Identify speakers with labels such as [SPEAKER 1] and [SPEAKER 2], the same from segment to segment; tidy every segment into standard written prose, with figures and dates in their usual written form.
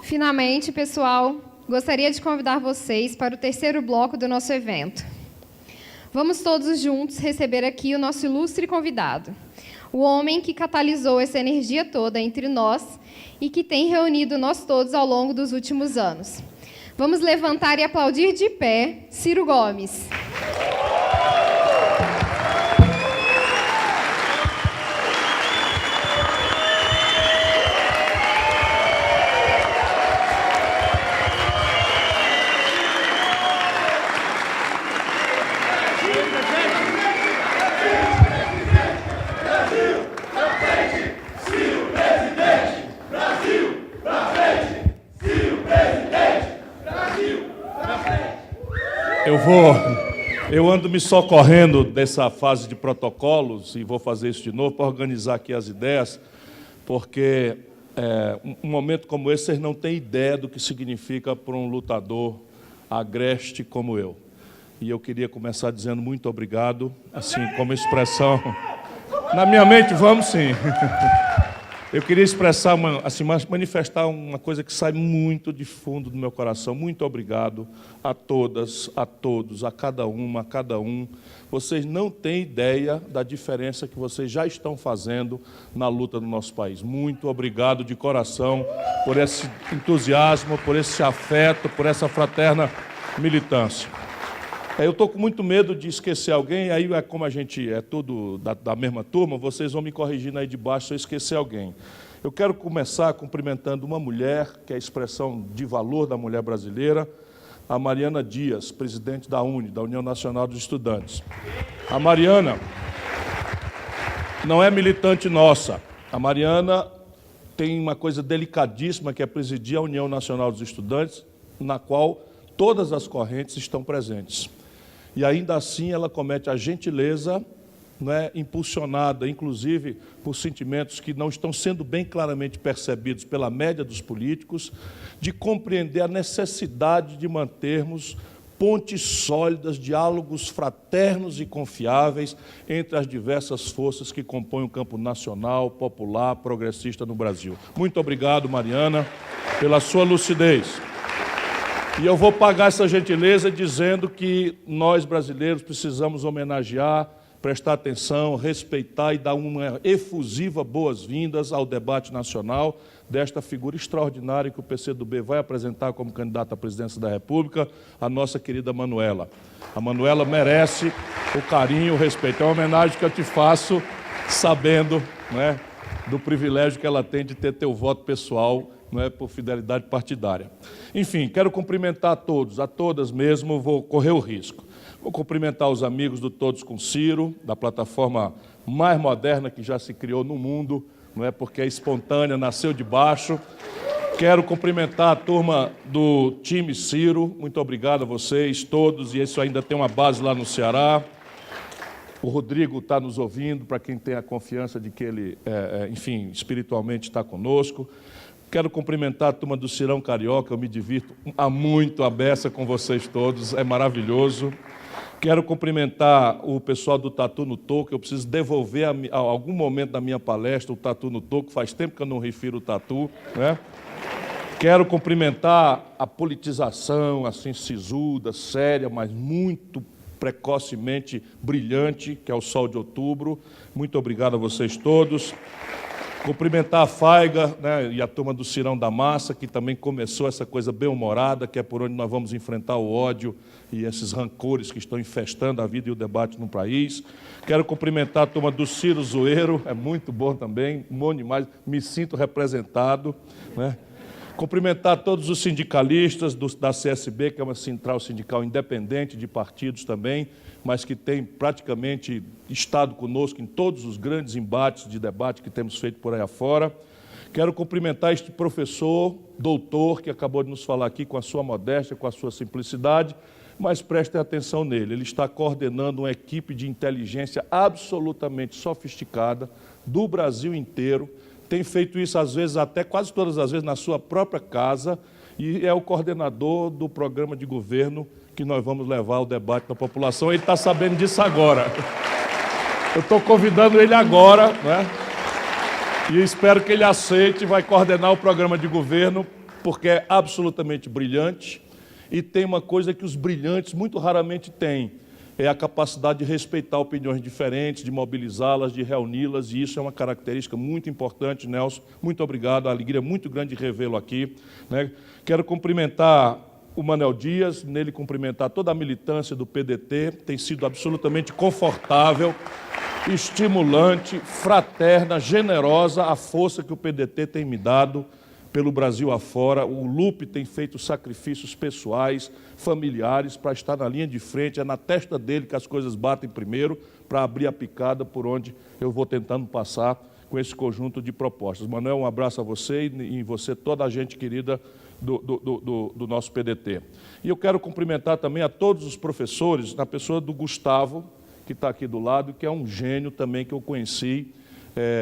[SPEAKER 1] Finalmente, pessoal, gostaria de convidar vocês para o terceiro bloco do nosso evento. Vamos todos juntos receber aqui o nosso ilustre convidado, o homem que catalisou essa energia toda entre nós e que tem reunido nós todos ao longo dos últimos anos. Vamos levantar e aplaudir de pé Ciro Gomes.
[SPEAKER 2] Eu ando me socorrendo dessa fase de protocolos e vou fazer isso de novo para organizar aqui as ideias, porque um momento como esse, vocês não têm ideia do que significa para um lutador agreste como eu. E eu queria começar dizendo muito obrigado, assim, como expressão. Na minha mente, vamos sim. Eu queria expressar, manifestar uma coisa que sai muito de fundo do meu coração. Muito obrigado a todas, a todos, a cada uma, a cada um. Vocês não têm ideia da diferença que vocês já estão fazendo na luta do nosso país. Muito obrigado de coração por esse entusiasmo, por esse afeto, por essa fraterna militância. Eu estou com muito medo de esquecer alguém, aí como a gente é tudo da mesma turma, vocês vão me corrigindo aí de baixo se eu esquecer alguém. Eu quero começar cumprimentando uma mulher, que é a expressão de valor da mulher brasileira, a Mariana Dias, presidente da UNE, da União Nacional dos Estudantes. A Mariana não é militante nossa. A Mariana tem uma coisa delicadíssima, que é presidir a União Nacional dos Estudantes, na qual todas as correntes estão presentes. E ainda assim ela comete a gentileza, impulsionada, inclusive, por sentimentos que não estão sendo bem claramente percebidos pela média dos políticos, de compreender a necessidade de mantermos pontes sólidas, diálogos fraternos e confiáveis entre as diversas forças que compõem o campo nacional, popular, progressista no Brasil. Muito obrigado, Mariana, pela sua lucidez. E eu vou pagar essa gentileza dizendo que nós, brasileiros, precisamos homenagear, prestar atenção, respeitar e dar uma efusiva boas-vindas ao debate nacional desta figura extraordinária que o PCdoB vai apresentar como candidata à presidência da República, a nossa querida Manuela. A Manuela merece o carinho, o respeito. É uma homenagem que eu te faço sabendo, do privilégio que ela tem de ter teu voto pessoal, por fidelidade partidária. Enfim, quero cumprimentar a todos, a todas mesmo, vou correr o risco. Vou cumprimentar os amigos do Todos com Ciro, da plataforma mais moderna que já se criou no mundo, porque é espontânea, nasceu de baixo. Quero cumprimentar a turma do time Ciro, muito obrigado a vocês todos, e isso ainda tem uma base lá no Ceará. O Rodrigo está nos ouvindo, para quem tem a confiança de que ele, espiritualmente está conosco. Quero cumprimentar a turma do Cirão Carioca, eu me divirto muito a beça com vocês todos, é maravilhoso. Quero cumprimentar o pessoal do Tatu no Toco, eu preciso devolver a algum momento da minha palestra o Tatu no Toco, faz tempo que eu não refiro o Tatu, Quero cumprimentar a politização, assim, sisuda, séria, mas muito precocemente brilhante, que é o Sol de Outubro. Muito obrigado a vocês todos. Cumprimentar a Faiga, e a turma do Cirão da Massa, que também começou essa coisa bem-humorada, que é por onde nós vamos enfrentar o ódio e esses rancores que estão infestando a vida e o debate no país. Quero cumprimentar a turma do Ciro Zoeiro, é muito bom também, um monte demais, me sinto representado. Cumprimentar todos os sindicalistas da CSB, que é uma central sindical independente de partidos também, mas que tem praticamente estado conosco em todos os grandes embates de debate que temos feito por aí afora. Quero cumprimentar este professor, doutor, que acabou de nos falar aqui com a sua modéstia, com a sua simplicidade, mas prestem atenção nele. Ele está coordenando uma equipe de inteligência absolutamente sofisticada do Brasil inteiro. Tem feito isso, às vezes, até quase todas as vezes, na sua própria casa, e é o coordenador do programa de governo que nós vamos levar ao debate da população. Ele está sabendo disso agora. Eu estou convidando ele agora, né? E espero que ele aceite, vai coordenar o programa de governo, porque é absolutamente brilhante. E tem uma coisa que os brilhantes muito raramente têm, é a capacidade de respeitar opiniões diferentes, de mobilizá-las, de reuni-las, e isso é uma característica muito importante, Nelson. Muito obrigado, a alegria é muito grande de revê-lo aqui, né? Quero cumprimentar o Manel Dias, nele cumprimentar toda a militância do PDT, tem sido absolutamente confortável, estimulante, fraterna, generosa a força que o PDT tem me dado pelo Brasil afora. O Lupe tem feito sacrifícios pessoais, familiares, para estar na linha de frente. É na testa dele que as coisas batem primeiro, para abrir a picada por onde eu vou tentando passar com esse conjunto de propostas. Manuel, um abraço a você e você, toda a gente querida do nosso PDT. E eu quero cumprimentar também a todos os professores, na pessoa do Gustavo, que está aqui do lado, que é um gênio também que eu conheci,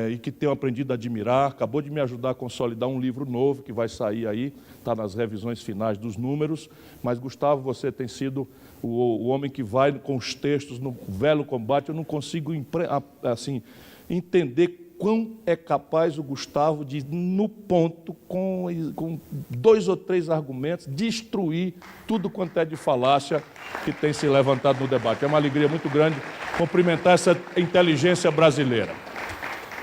[SPEAKER 2] e que tenho aprendido a admirar, acabou de me ajudar a consolidar um livro novo que vai sair aí, está nas revisões finais dos números, mas, Gustavo, você tem sido o homem que vai com os textos no velho combate. Eu não consigo assim, entender quão é capaz o Gustavo de, no ponto, com 2 ou 3 argumentos, destruir tudo quanto é de falácia que tem se levantado no debate. É uma alegria muito grande cumprimentar essa inteligência brasileira.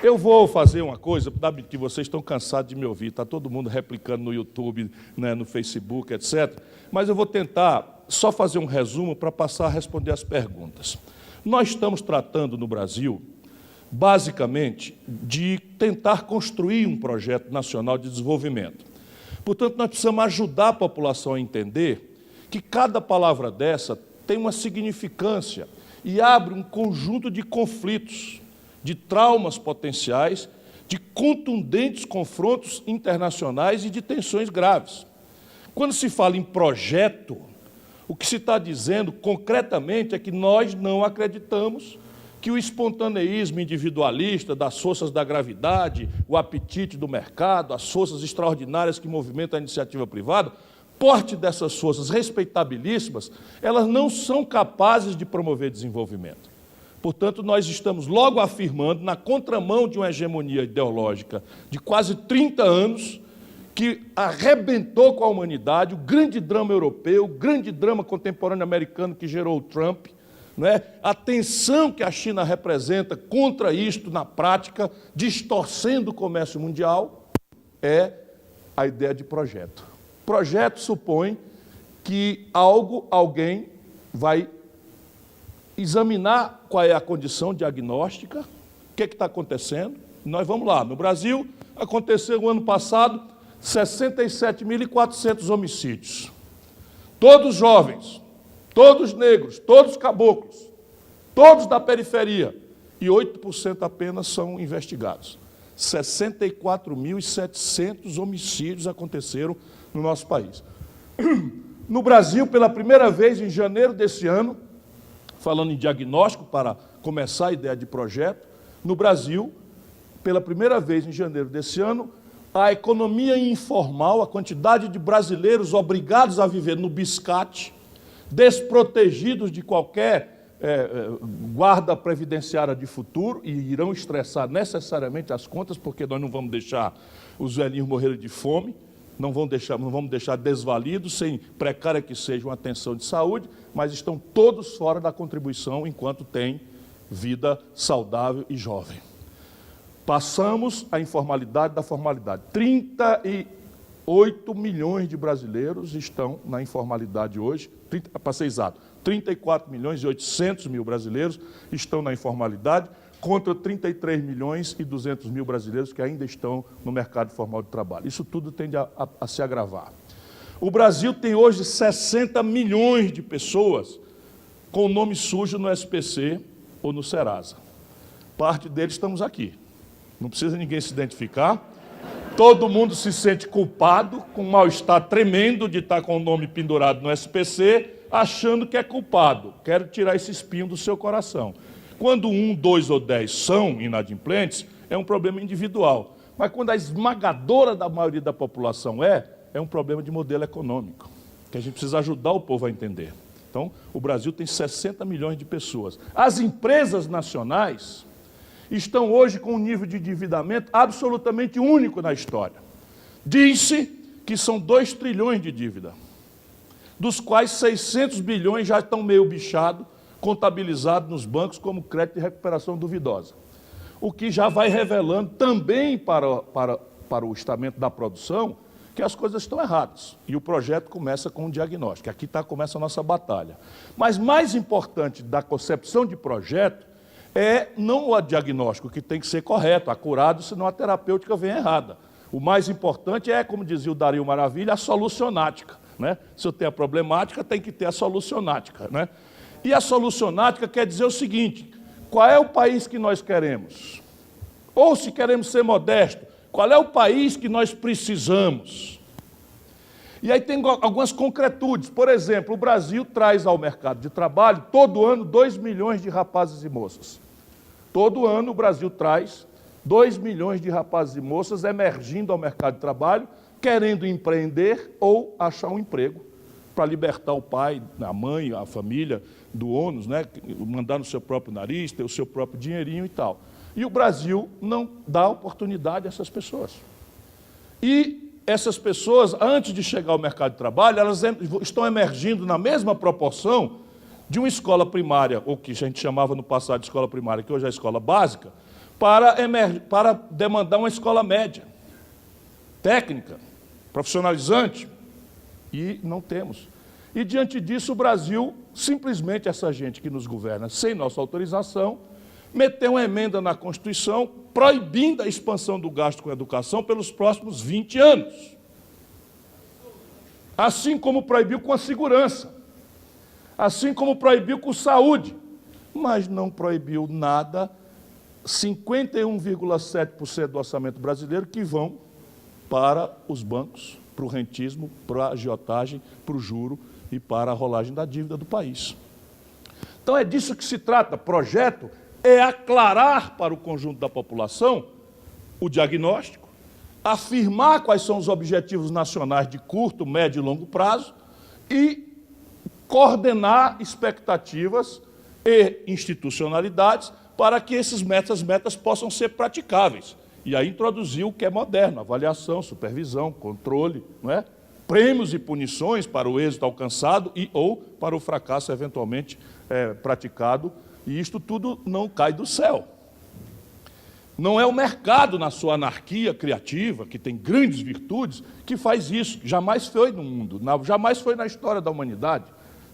[SPEAKER 2] Eu vou fazer uma coisa, que vocês estão cansados de me ouvir, está todo mundo replicando no YouTube, né, no Facebook, etc. Mas eu vou tentar só fazer um resumo para passar a responder as perguntas. Nós estamos tratando no Brasil, basicamente, de tentar construir um projeto nacional de desenvolvimento. Portanto, nós precisamos ajudar a população a entender que cada palavra dessa tem uma significância e abre um conjunto de conflitos, de traumas potenciais, de contundentes confrontos internacionais e de tensões graves. Quando se fala em projeto, o que se está dizendo concretamente é que nós não acreditamos que o espontaneísmo individualista das forças da gravidade, o apetite do mercado, as forças extraordinárias que movimentam a iniciativa privada, parte dessas forças respeitabilíssimas, elas não são capazes de promover desenvolvimento. Portanto, nós estamos logo afirmando, na contramão de uma hegemonia ideológica de quase 30 anos, que arrebentou com a humanidade, o grande drama europeu, o grande drama contemporâneo americano que gerou o Trump, né? A tensão que a China representa contra isto na prática, distorcendo o comércio mundial, é a ideia de projeto. Projeto supõe que alguém vai examinar qual é a condição diagnóstica, o que está acontecendo. Nós vamos lá. No Brasil, aconteceu no ano passado 67.400 homicídios. Todos jovens, todos negros, todos caboclos, todos da periferia, e 8% apenas são investigados. 64.700 homicídios aconteceram no nosso país. No Brasil, pela primeira vez em janeiro desse ano, falando em diagnóstico para começar a ideia de projeto, no Brasil, pela primeira vez em janeiro desse ano, a economia informal, a quantidade de brasileiros obrigados a viver no biscate, desprotegidos de qualquer guarda previdenciária de futuro, e irão estressar necessariamente as contas, porque nós não vamos deixar os velhinhos morrerem de fome, não vamos deixar desvalidos, sem precária que seja uma atenção de saúde, mas estão todos fora da contribuição enquanto têm vida saudável e jovem. Passamos a informalidade da formalidade. 38 milhões de brasileiros estão na informalidade hoje, para ser exato, 34 milhões e 800 mil brasileiros estão na informalidade, contra 33 milhões e 200 mil brasileiros que ainda estão no mercado formal de trabalho. Isso tudo tende a se agravar. O Brasil tem hoje 60 milhões de pessoas com o nome sujo no SPC ou no Serasa. Parte deles estamos aqui. Não precisa ninguém se identificar. Todo mundo se sente culpado, com um mal-estar tremendo de estar com o nome pendurado no SPC, achando que é culpado. Quero tirar esse espinho do seu coração. Quando 1, 2 ou 10 são inadimplentes, é um problema individual. Mas quando a esmagadora da maioria da população é um problema de modelo econômico, que a gente precisa ajudar o povo a entender. Então, o Brasil tem 60 milhões de pessoas. As empresas nacionais estão hoje com um nível de endividamento absolutamente único na história. Diz-se que são 2 trilhões de dívida, dos quais 600 bilhões já estão meio bichados, contabilizados nos bancos como crédito de recuperação duvidosa. O que já vai revelando também para o estamento da produção que as coisas estão erradas. E o projeto começa com um diagnóstico. Aqui começa a nossa batalha. Mas mais importante da concepção de projeto é não o diagnóstico, que tem que ser correto, acurado, senão a terapêutica vem errada. O mais importante é, como dizia o Dario Maravilha, a solucionática, né? Se eu tenho a problemática, tem que ter a solucionática, né? E a solucionática quer dizer o seguinte: qual é o país que nós queremos? Ou, se queremos ser modestos, qual é o país que nós precisamos? E aí tem algumas concretudes. Por exemplo, o Brasil traz ao mercado de trabalho, todo ano, 2 milhões de rapazes e moças. Todo ano o Brasil traz 2 milhões de rapazes e moças emergindo ao mercado de trabalho, querendo empreender ou achar um emprego, para libertar o pai, a mãe, a família do ônus, né? Mandar no seu próprio nariz, ter o seu próprio dinheirinho e tal. E o Brasil não dá oportunidade a essas pessoas. E essas pessoas, antes de chegar ao mercado de trabalho, elas estão emergindo na mesma proporção de uma escola primária, ou que a gente chamava no passado de escola primária, que hoje é a escola básica, para demandar uma escola média, técnica, profissionalizante, e não temos. E diante disso o Brasil, simplesmente essa gente que nos governa, sem nossa autorização, meteu uma emenda na Constituição proibindo a expansão do gasto com educação pelos próximos 20 anos. Assim como proibiu com a segurança, assim como proibiu com saúde, mas não proibiu nada, 51,7% do orçamento brasileiro que vão para os bancos, para o rentismo, para a agiotagem, para o juro e para a rolagem da dívida do país. Então é disso que se trata. Projeto é aclarar para o conjunto da população o diagnóstico, afirmar quais são os objetivos nacionais de curto, médio e longo prazo e coordenar expectativas e institucionalidades para que essas metas possam ser praticáveis. E aí introduzir o que é moderno: avaliação, supervisão, controle, não é? Prêmios e punições para o êxito alcançado e ou para o fracasso eventualmente praticado. E isto tudo não cai do céu. Não é o mercado, na sua anarquia criativa, que tem grandes virtudes, que faz isso. Jamais foi no mundo, jamais foi na história da humanidade.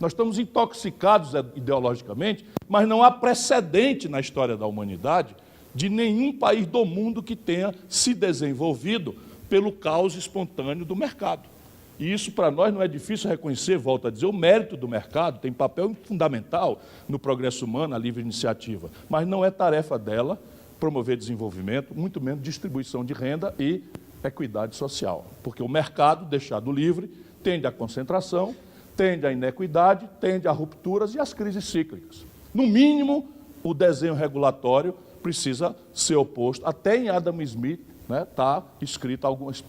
[SPEAKER 2] Nós estamos intoxicados ideologicamente, mas não há precedente na história da humanidade de nenhum país do mundo que tenha se desenvolvido pelo caos espontâneo do mercado. E isso, para nós, não é difícil reconhecer, volto a dizer, o mérito do mercado tem papel fundamental no progresso humano, a livre iniciativa, mas não é tarefa dela promover desenvolvimento, muito menos distribuição de renda e equidade social, porque o mercado, deixado livre, tende à concentração, tende à inequidade, tende a rupturas e às crises cíclicas. No mínimo, o desenho regulatório precisa ser oposto. Até em Adam Smith, né,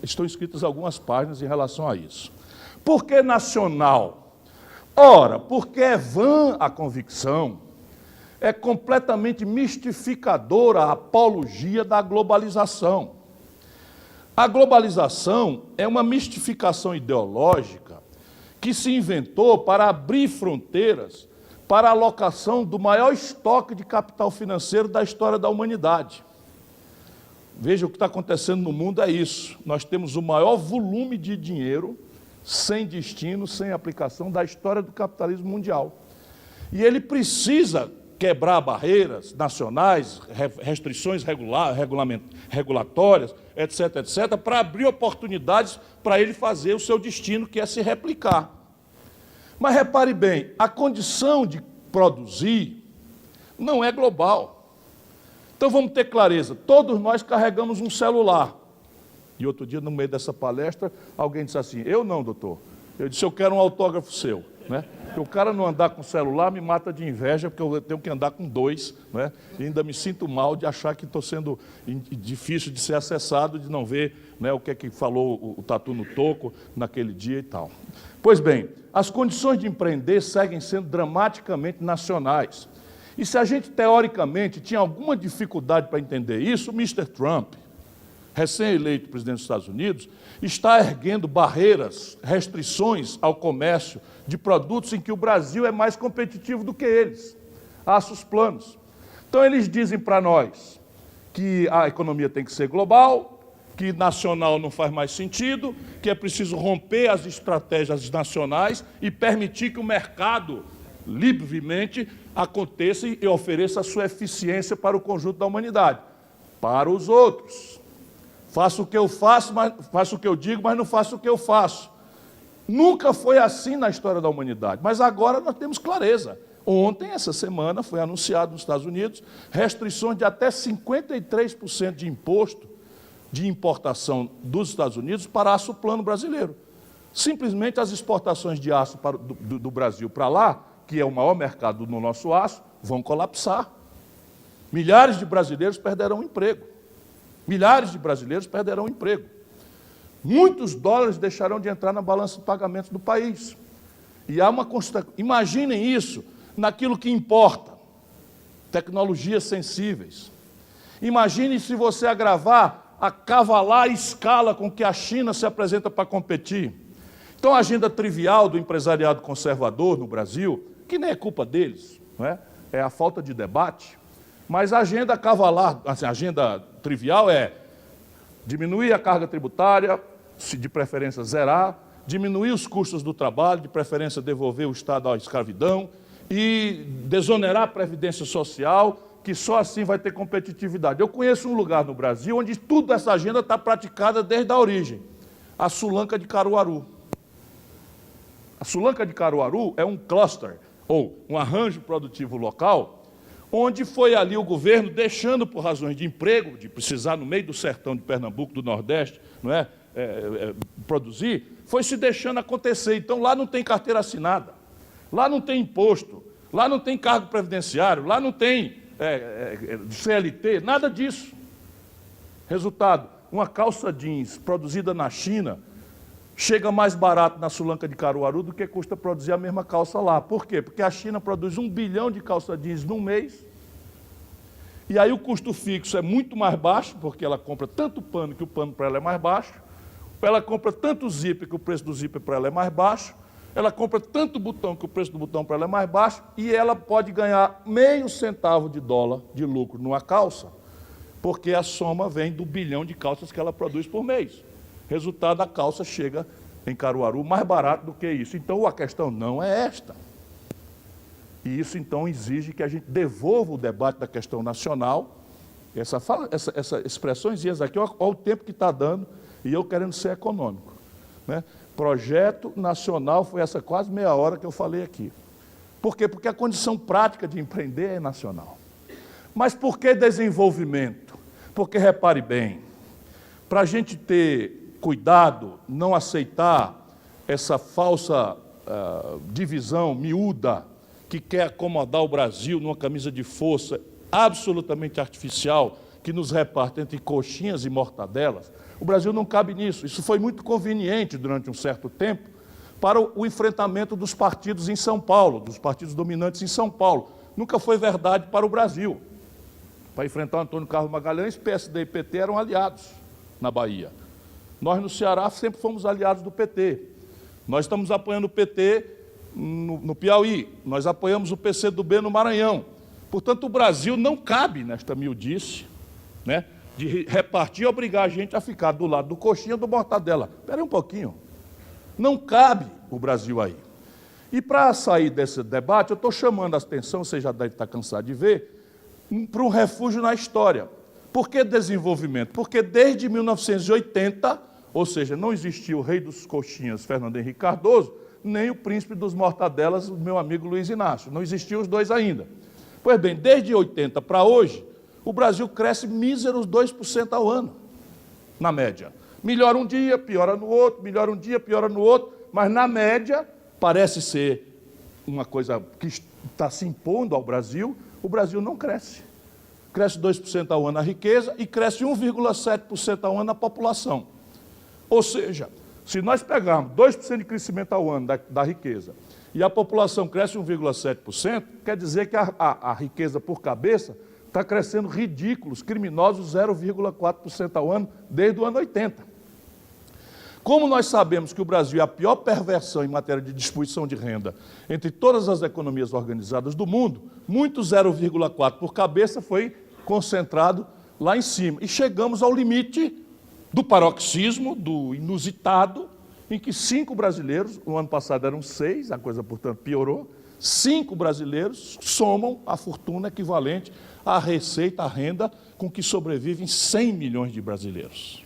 [SPEAKER 2] estão escritas algumas páginas em relação a isso. Por que nacional? Ora, porque é vã a convicção, é completamente mistificadora a apologia da globalização. A globalização é uma mistificação ideológica que se inventou para abrir fronteiras para a alocação do maior estoque de capital financeiro da história da humanidade. Veja, o que está acontecendo no mundo é isso. Nós temos o maior volume de dinheiro sem destino, sem aplicação da história do capitalismo mundial. E ele precisa quebrar barreiras nacionais, restrições regulatórias, etc., etc., para abrir oportunidades para ele fazer o seu destino, que é se replicar. Mas repare bem, a condição de produzir não é global. Então vamos ter clareza, todos nós carregamos um celular. E outro dia, no meio dessa palestra, alguém disse assim, eu não, doutor. Eu disse, eu quero um autógrafo seu. Né? Porque o cara não andar com celular me mata de inveja, porque eu tenho que andar com 2, né? E ainda me sinto mal de achar que estou sendo difícil de ser acessado, de não ver, né, o que é que falou o Tatu no Toco naquele dia e tal. Pois bem, as condições de empreender seguem sendo dramaticamente nacionais. E se a gente, teoricamente, tinha alguma dificuldade para entender isso, o Mr. Trump, recém-eleito presidente dos Estados Unidos, está erguendo barreiras, restrições ao comércio de produtos em que o Brasil é mais competitivo do que eles. Acha os planos. Então, eles dizem para nós que a economia tem que ser global, que nacional não faz mais sentido, que é preciso romper as estratégias nacionais e permitir que o mercado livremente aconteça e ofereça a sua eficiência para o conjunto da humanidade. Para os outros. Faço o que eu faço, faço o que eu digo, mas não faço o que eu faço. Nunca foi assim na história da humanidade, mas agora nós temos clareza. Ontem, essa semana, foi anunciado nos Estados Unidos restrições de até 53% de imposto de importação dos Estados Unidos para aço plano brasileiro. Simplesmente as exportações de aço do Brasil para lá, que é o maior mercado no nosso aço, vão colapsar. Milhares de brasileiros perderão o emprego. Milhares de brasileiros perderão o emprego. Muitos dólares deixarão de entrar na balança de pagamentos do país. E há uma constante. Imaginem isso naquilo que importa. Tecnologias sensíveis. Imaginem se você agravar a cavalar escala com que a China se apresenta para competir. Então, a agenda trivial do empresariado conservador no Brasil, que nem é culpa deles, não é? É a falta de debate, mas a agenda cavalar, assim, a agenda trivial é diminuir a carga tributária, de preferência zerar, diminuir os custos do trabalho, de preferência devolver o Estado à escravidão, e desonerar a previdência social, que só assim vai ter competitividade. Eu conheço um lugar no Brasil onde toda essa agenda está praticada desde a origem, a Sulanca de Caruaru. A Sulanca de Caruaru é um cluster, ou um arranjo produtivo local, onde foi ali o governo deixando por razões de emprego, de precisar no meio do sertão de Pernambuco, do Nordeste, não é, produzir, foi se deixando acontecer. Então lá não tem carteira assinada, lá não tem imposto, lá não tem cargo previdenciário, lá não tem CLT, nada disso. Resultado, uma calça jeans produzida na China chega mais barato na Sulanca de Caruaru do que custa produzir a mesma calça lá. Por quê? Porque a China produz 1 bilhão de calça jeans num mês, e aí o custo fixo é muito mais baixo, porque ela compra tanto pano que o pano para ela é mais baixo, ela compra tanto zíper que o preço do zíper para ela é mais baixo, ela compra tanto botão que o preço do botão para ela é mais baixo, e ela pode ganhar meio centavo de dólar de lucro numa calça, porque a soma vem do bilhão de calças que ela produz por mês. Resultado, a calça chega em Caruaru mais barato do que isso. Então, a questão não é esta. E isso, então, exige que a gente devolva o debate da questão nacional. Essas expressõezinhas aqui, olha o tempo que está dando, e eu querendo ser econômico. Né? Projeto nacional foi essa quase meia hora que eu falei aqui. Por quê? Porque a condição prática de empreender é nacional. Mas por que desenvolvimento? Porque, repare bem, para a gente ter cuidado, não aceitar essa falsa divisão miúda que quer acomodar o Brasil numa camisa de força absolutamente artificial que nos reparte entre coxinhas e mortadelas, o Brasil não cabe nisso. Isso foi muito conveniente durante um certo tempo para o enfrentamento dos partidos em São Paulo, dos partidos dominantes em São Paulo. Nunca foi verdade para o Brasil. Para enfrentar o Antônio Carlos Magalhães, PSD e PT eram aliados na Bahia. Nós, no Ceará, sempre fomos aliados do PT. Nós estamos apoiando o PT no Piauí. Nós apoiamos o PCdoB no Maranhão. Portanto, o Brasil não cabe nesta miudice, né, de repartir e obrigar a gente a ficar do lado do coxinha ou do mortadela. Espera aí um pouquinho. Não cabe o Brasil aí. E para sair desse debate, eu estou chamando a atenção, você já deve estar cansado de ver, para um refúgio na história. Por que desenvolvimento? Porque desde 1980... ou seja, não existia o rei dos coxinhas, Fernando Henrique Cardoso, nem o príncipe dos mortadelas, o meu amigo Luiz Inácio. Não existiam os dois ainda. Pois bem, desde 80 para hoje, o Brasil cresce míseros 2% ao ano, na média. Melhora um dia, piora no outro, melhora um dia, piora no outro, mas na média parece ser uma coisa que está se impondo ao Brasil. O Brasil não cresce. Cresce 2% ao ano a riqueza e cresce 1,7% ao ano a população. Ou seja, se nós pegarmos 2% de crescimento ao ano da riqueza e a população cresce 1,7%, quer dizer que a riqueza por cabeça está crescendo ridículos, criminosos 0,4% ao ano desde o ano 80. Como nós sabemos que o Brasil é a pior perversão em matéria de distribuição de renda entre todas as economias organizadas do mundo, muito 0,4 por cabeça foi concentrado lá em cima. E chegamos ao limite do paroxismo, do inusitado, em que 5 brasileiros, o ano passado eram 6, a coisa, portanto, piorou, 5 brasileiros somam a fortuna equivalente à receita, à renda com que sobrevivem 100 milhões de brasileiros.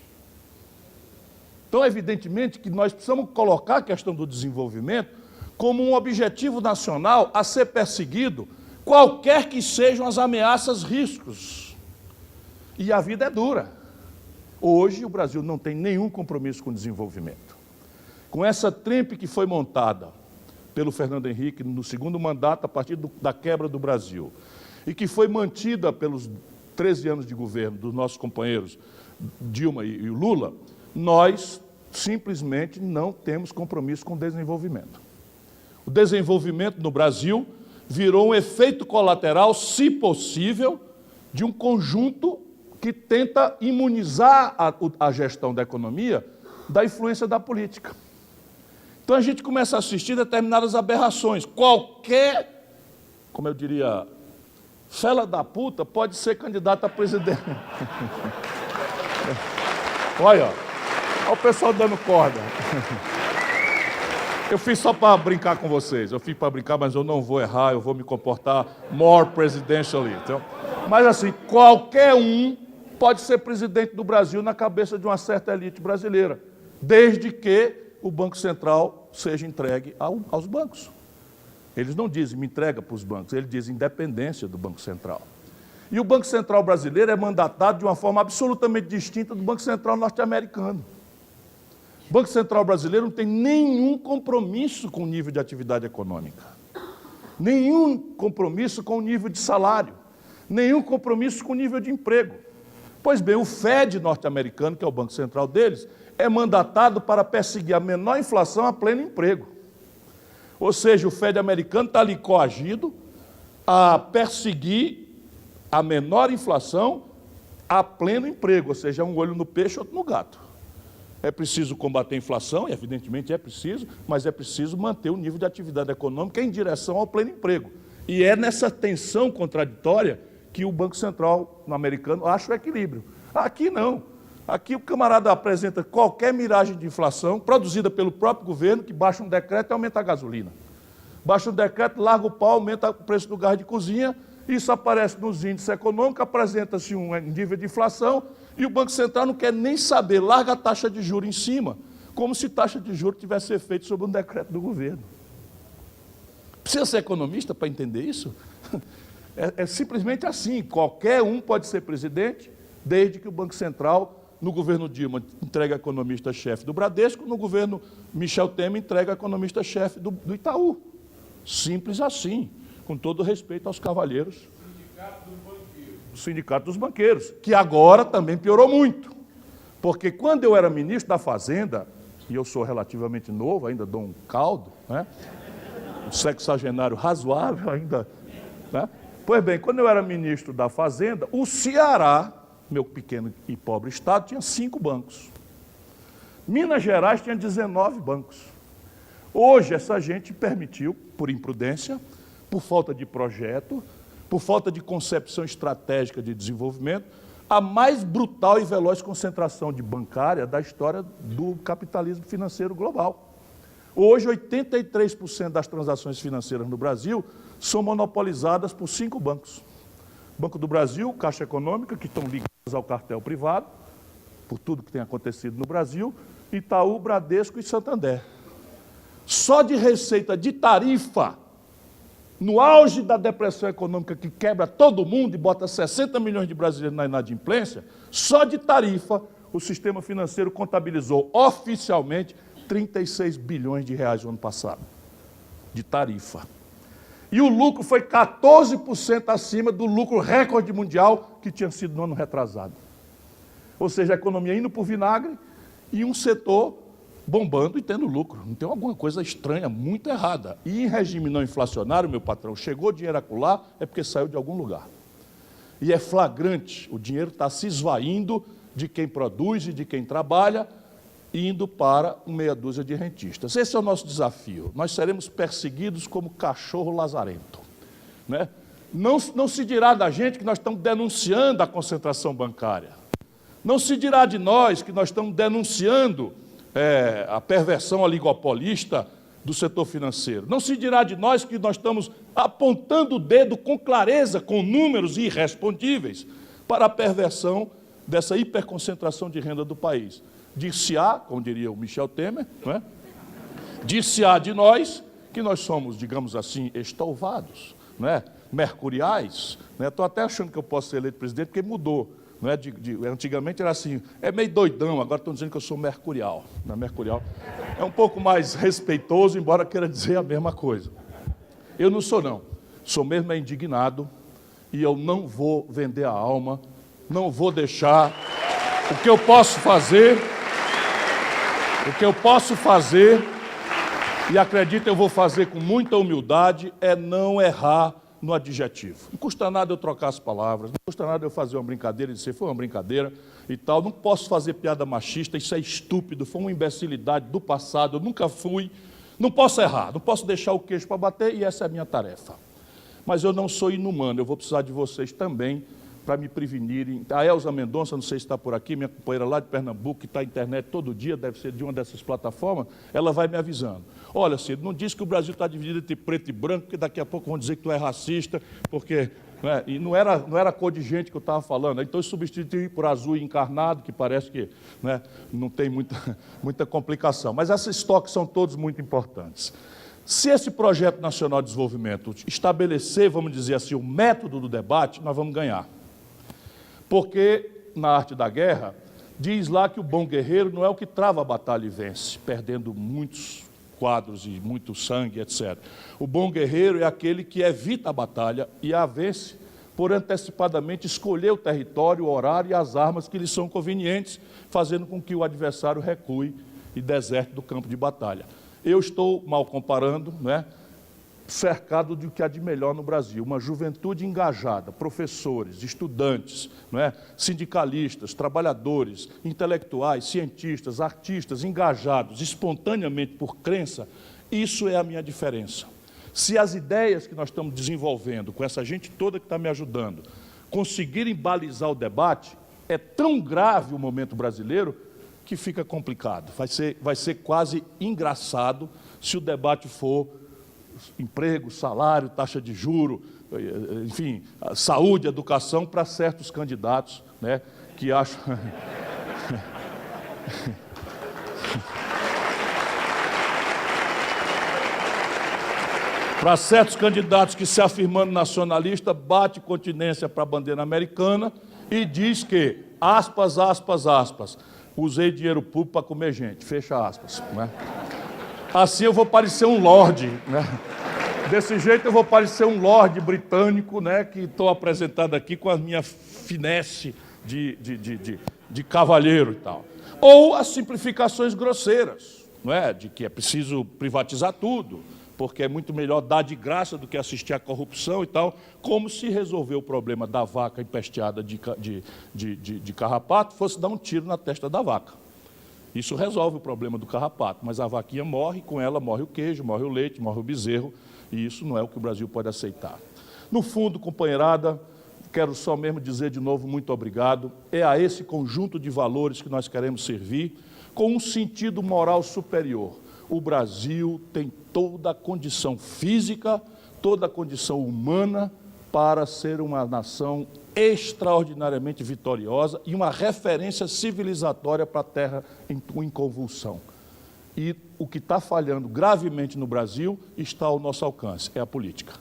[SPEAKER 2] Então, evidentemente, que nós precisamos colocar a questão do desenvolvimento como um objetivo nacional a ser perseguido, qualquer que sejam as ameaças, riscos. E a vida é dura. Hoje, o Brasil não tem nenhum compromisso com o desenvolvimento. Com essa tríplice que foi montada pelo Fernando Henrique no segundo mandato, a partir da quebra do Brasil, e que foi mantida pelos 13 anos de governo dos nossos companheiros Dilma e Lula, nós simplesmente não temos compromisso com o desenvolvimento. O desenvolvimento no Brasil virou um efeito colateral, se possível, de um conjunto que tenta imunizar a gestão da economia da influência da política. Então a gente começa a assistir determinadas aberrações. Qualquer, como eu diria, fela da puta pode ser candidato a presidente. Olha o pessoal dando corda. Eu fiz só para brincar com vocês. Eu fiz para brincar, mas eu não vou errar, eu vou me comportar more presidentially. Então, mas assim, qualquer um pode ser presidente do Brasil na cabeça de uma certa elite brasileira, desde que o Banco Central seja entregue aos bancos. Eles não dizem me entrega para os bancos, eles dizem independência do Banco Central. E o Banco Central brasileiro é mandatado de uma forma absolutamente distinta do Banco Central norte-americano. O Banco Central brasileiro não tem nenhum compromisso com o nível de atividade econômica, nenhum compromisso com o nível de salário, nenhum compromisso com o nível de emprego. Pois bem, o Fed norte-americano, que é o Banco Central deles, é mandatado para perseguir a menor inflação a pleno emprego. Ou seja, o Fed americano está ali coagido a perseguir a menor inflação a pleno emprego, ou seja, um olho no peixe, outro no gato. É preciso combater a inflação, e evidentemente é preciso, mas é preciso manter o nível de atividade econômica em direção ao pleno emprego. E é nessa tensão contraditória que o Banco Central americano acha o equilíbrio. Aqui não. Aqui o camarada apresenta qualquer miragem de inflação, produzida pelo próprio governo, que baixa um decreto e aumenta a gasolina. Baixa um decreto, larga o pau, aumenta o preço do gás de cozinha, isso aparece nos índices econômicos, apresenta-se um nível de inflação, e o Banco Central não quer nem saber, larga a taxa de juros em cima, como se taxa de juros tivesse efeito sobre um decreto do governo. Precisa ser economista para entender isso? É simplesmente assim, qualquer um pode ser presidente, desde que o Banco Central, no governo Dilma, entrega economista-chefe do Bradesco, no governo Michel Temer, entrega economista-chefe do Itaú. Simples assim, com todo respeito aos cavalheiros do Sindicato dos Banqueiros, que agora também piorou muito. Porque quando eu era ministro da Fazenda, e eu sou relativamente novo, ainda dou um caldo, né? Um sexagenário razoável ainda, né? Pois bem, quando eu era ministro da Fazenda, o Ceará, meu pequeno e pobre estado, tinha 5 bancos. Minas Gerais tinha 19 bancos. Hoje, essa gente permitiu, por imprudência, por falta de projeto, por falta de concepção estratégica de desenvolvimento, a mais brutal e veloz concentração de bancária da história do capitalismo financeiro global. Hoje, 83% das transações financeiras no Brasil são monopolizadas por 5 bancos. Banco do Brasil, Caixa Econômica, que estão ligados ao cartel privado, por tudo que tem acontecido no Brasil, Itaú, Bradesco e Santander. Só de receita de tarifa, no auge da depressão econômica que quebra todo mundo e bota 60 milhões de brasileiros na inadimplência, só de tarifa, o sistema financeiro contabilizou oficialmente 36 bilhões de reais no ano passado, de tarifa. E o lucro foi 14% acima do lucro recorde mundial que tinha sido no ano retrasado. Ou seja, a economia indo por vinagre e um setor bombando e tendo lucro. Não tem alguma coisa estranha, muito errada. E em regime não inflacionário, meu patrão, chegou dinheiro acolá, é porque saiu de algum lugar. E é flagrante, o dinheiro está se esvaindo de quem produz e de quem trabalha, indo para meia dúzia de rentistas. Esse é o nosso desafio. Nós seremos perseguidos como cachorro lazarento, né? Não se dirá da gente que nós estamos denunciando a concentração bancária. Não se dirá de nós que nós estamos denunciando a perversão oligopolista do setor financeiro. Não se dirá de nós que nós estamos apontando o dedo com clareza, com números irrespondíveis, para a perversão dessa hiperconcentração de renda do país. Dir-se-á, como diria o Michel Temer, não é? Dir-se-á de nós que nós somos, digamos assim, estouvados, não é? Mercuriais. Estou até achando que eu posso ser eleito presidente, porque mudou. Não é? Antigamente era assim, é meio doidão, agora estão dizendo que eu sou mercurial. Mercurial é um pouco mais respeitoso, embora queira dizer a mesma coisa. Eu não sou, não. Sou mesmo indignado e eu não vou vender a alma, não vou deixar. O que eu posso fazer, e acredito eu vou fazer com muita humildade, é não errar no adjetivo. Não custa nada eu trocar as palavras, não custa nada eu fazer uma brincadeira e dizer foi uma brincadeira e tal. Não posso fazer piada machista, isso é estúpido, foi uma imbecilidade do passado, eu nunca fui. Não posso errar, não posso deixar o queixo para bater e essa é a minha tarefa. Mas eu não sou inumano, eu vou precisar de vocês também para me prevenirem. A Elza Mendonça, não sei se está por aqui, minha companheira lá de Pernambuco, que está na internet todo dia, deve ser de uma dessas plataformas, ela vai me avisando. Olha, Cid, não diz que o Brasil está dividido entre preto e branco, porque daqui a pouco vão dizer que tu é racista, porque... Né, e não era cor de gente que eu estava falando, então eu substituí por azul encarnado, que parece que, né, não tem muita complicação. Mas esses toques são todos muito importantes. Se esse projeto nacional de desenvolvimento estabelecer, vamos dizer assim, o método do debate, nós vamos ganhar. Porque, na arte da guerra, diz lá que o bom guerreiro não é o que trava a batalha e vence, perdendo muitos quadros e muito sangue, etc. O bom guerreiro é aquele que evita a batalha e a vence por antecipadamente escolher o território, o horário e as armas que lhe são convenientes, fazendo com que o adversário recue e deserte do campo de batalha. Eu estou, mal comparando, né, cercado de o que há de melhor no Brasil, uma juventude engajada, professores, estudantes, não é? Sindicalistas, trabalhadores, intelectuais, cientistas, artistas, engajados espontaneamente por crença, isso é a minha diferença. Se as ideias que nós estamos desenvolvendo, com essa gente toda que está me ajudando, conseguirem balizar o debate, é tão grave o momento brasileiro que fica complicado. Vai ser quase engraçado se o debate for emprego, salário, taxa de juro, enfim, saúde, educação para certos candidatos, né, que acham... para certos candidatos que, se afirmando nacionalista, bate continência para a bandeira americana e diz que, aspas, aspas, aspas, usei dinheiro público para comer gente, fecha aspas, né? Assim eu vou parecer um lorde, né? Desse jeito eu vou parecer um lorde britânico, né, que estou apresentado aqui com a minha finesse de cavalheiro e tal. Ou as simplificações grosseiras, não é? De que é preciso privatizar tudo, porque é muito melhor dar de graça do que assistir à corrupção e tal, como se resolver o problema da vaca empesteada de carrapato fosse dar um tiro na testa da vaca. Isso resolve o problema do carrapato, mas a vaquinha morre, com ela morre o queijo, morre o leite, morre o bezerro, e isso não é o que o Brasil pode aceitar. No fundo, companheirada, quero só mesmo dizer de novo muito obrigado. É a esse conjunto de valores que nós queremos servir, com um sentido moral superior. O Brasil tem toda a condição física, toda a condição humana para ser uma nação extraordinariamente vitoriosa e uma referência civilizatória para a terra em convulsão. E o que está falhando gravemente no Brasil está ao nosso alcance, é a política.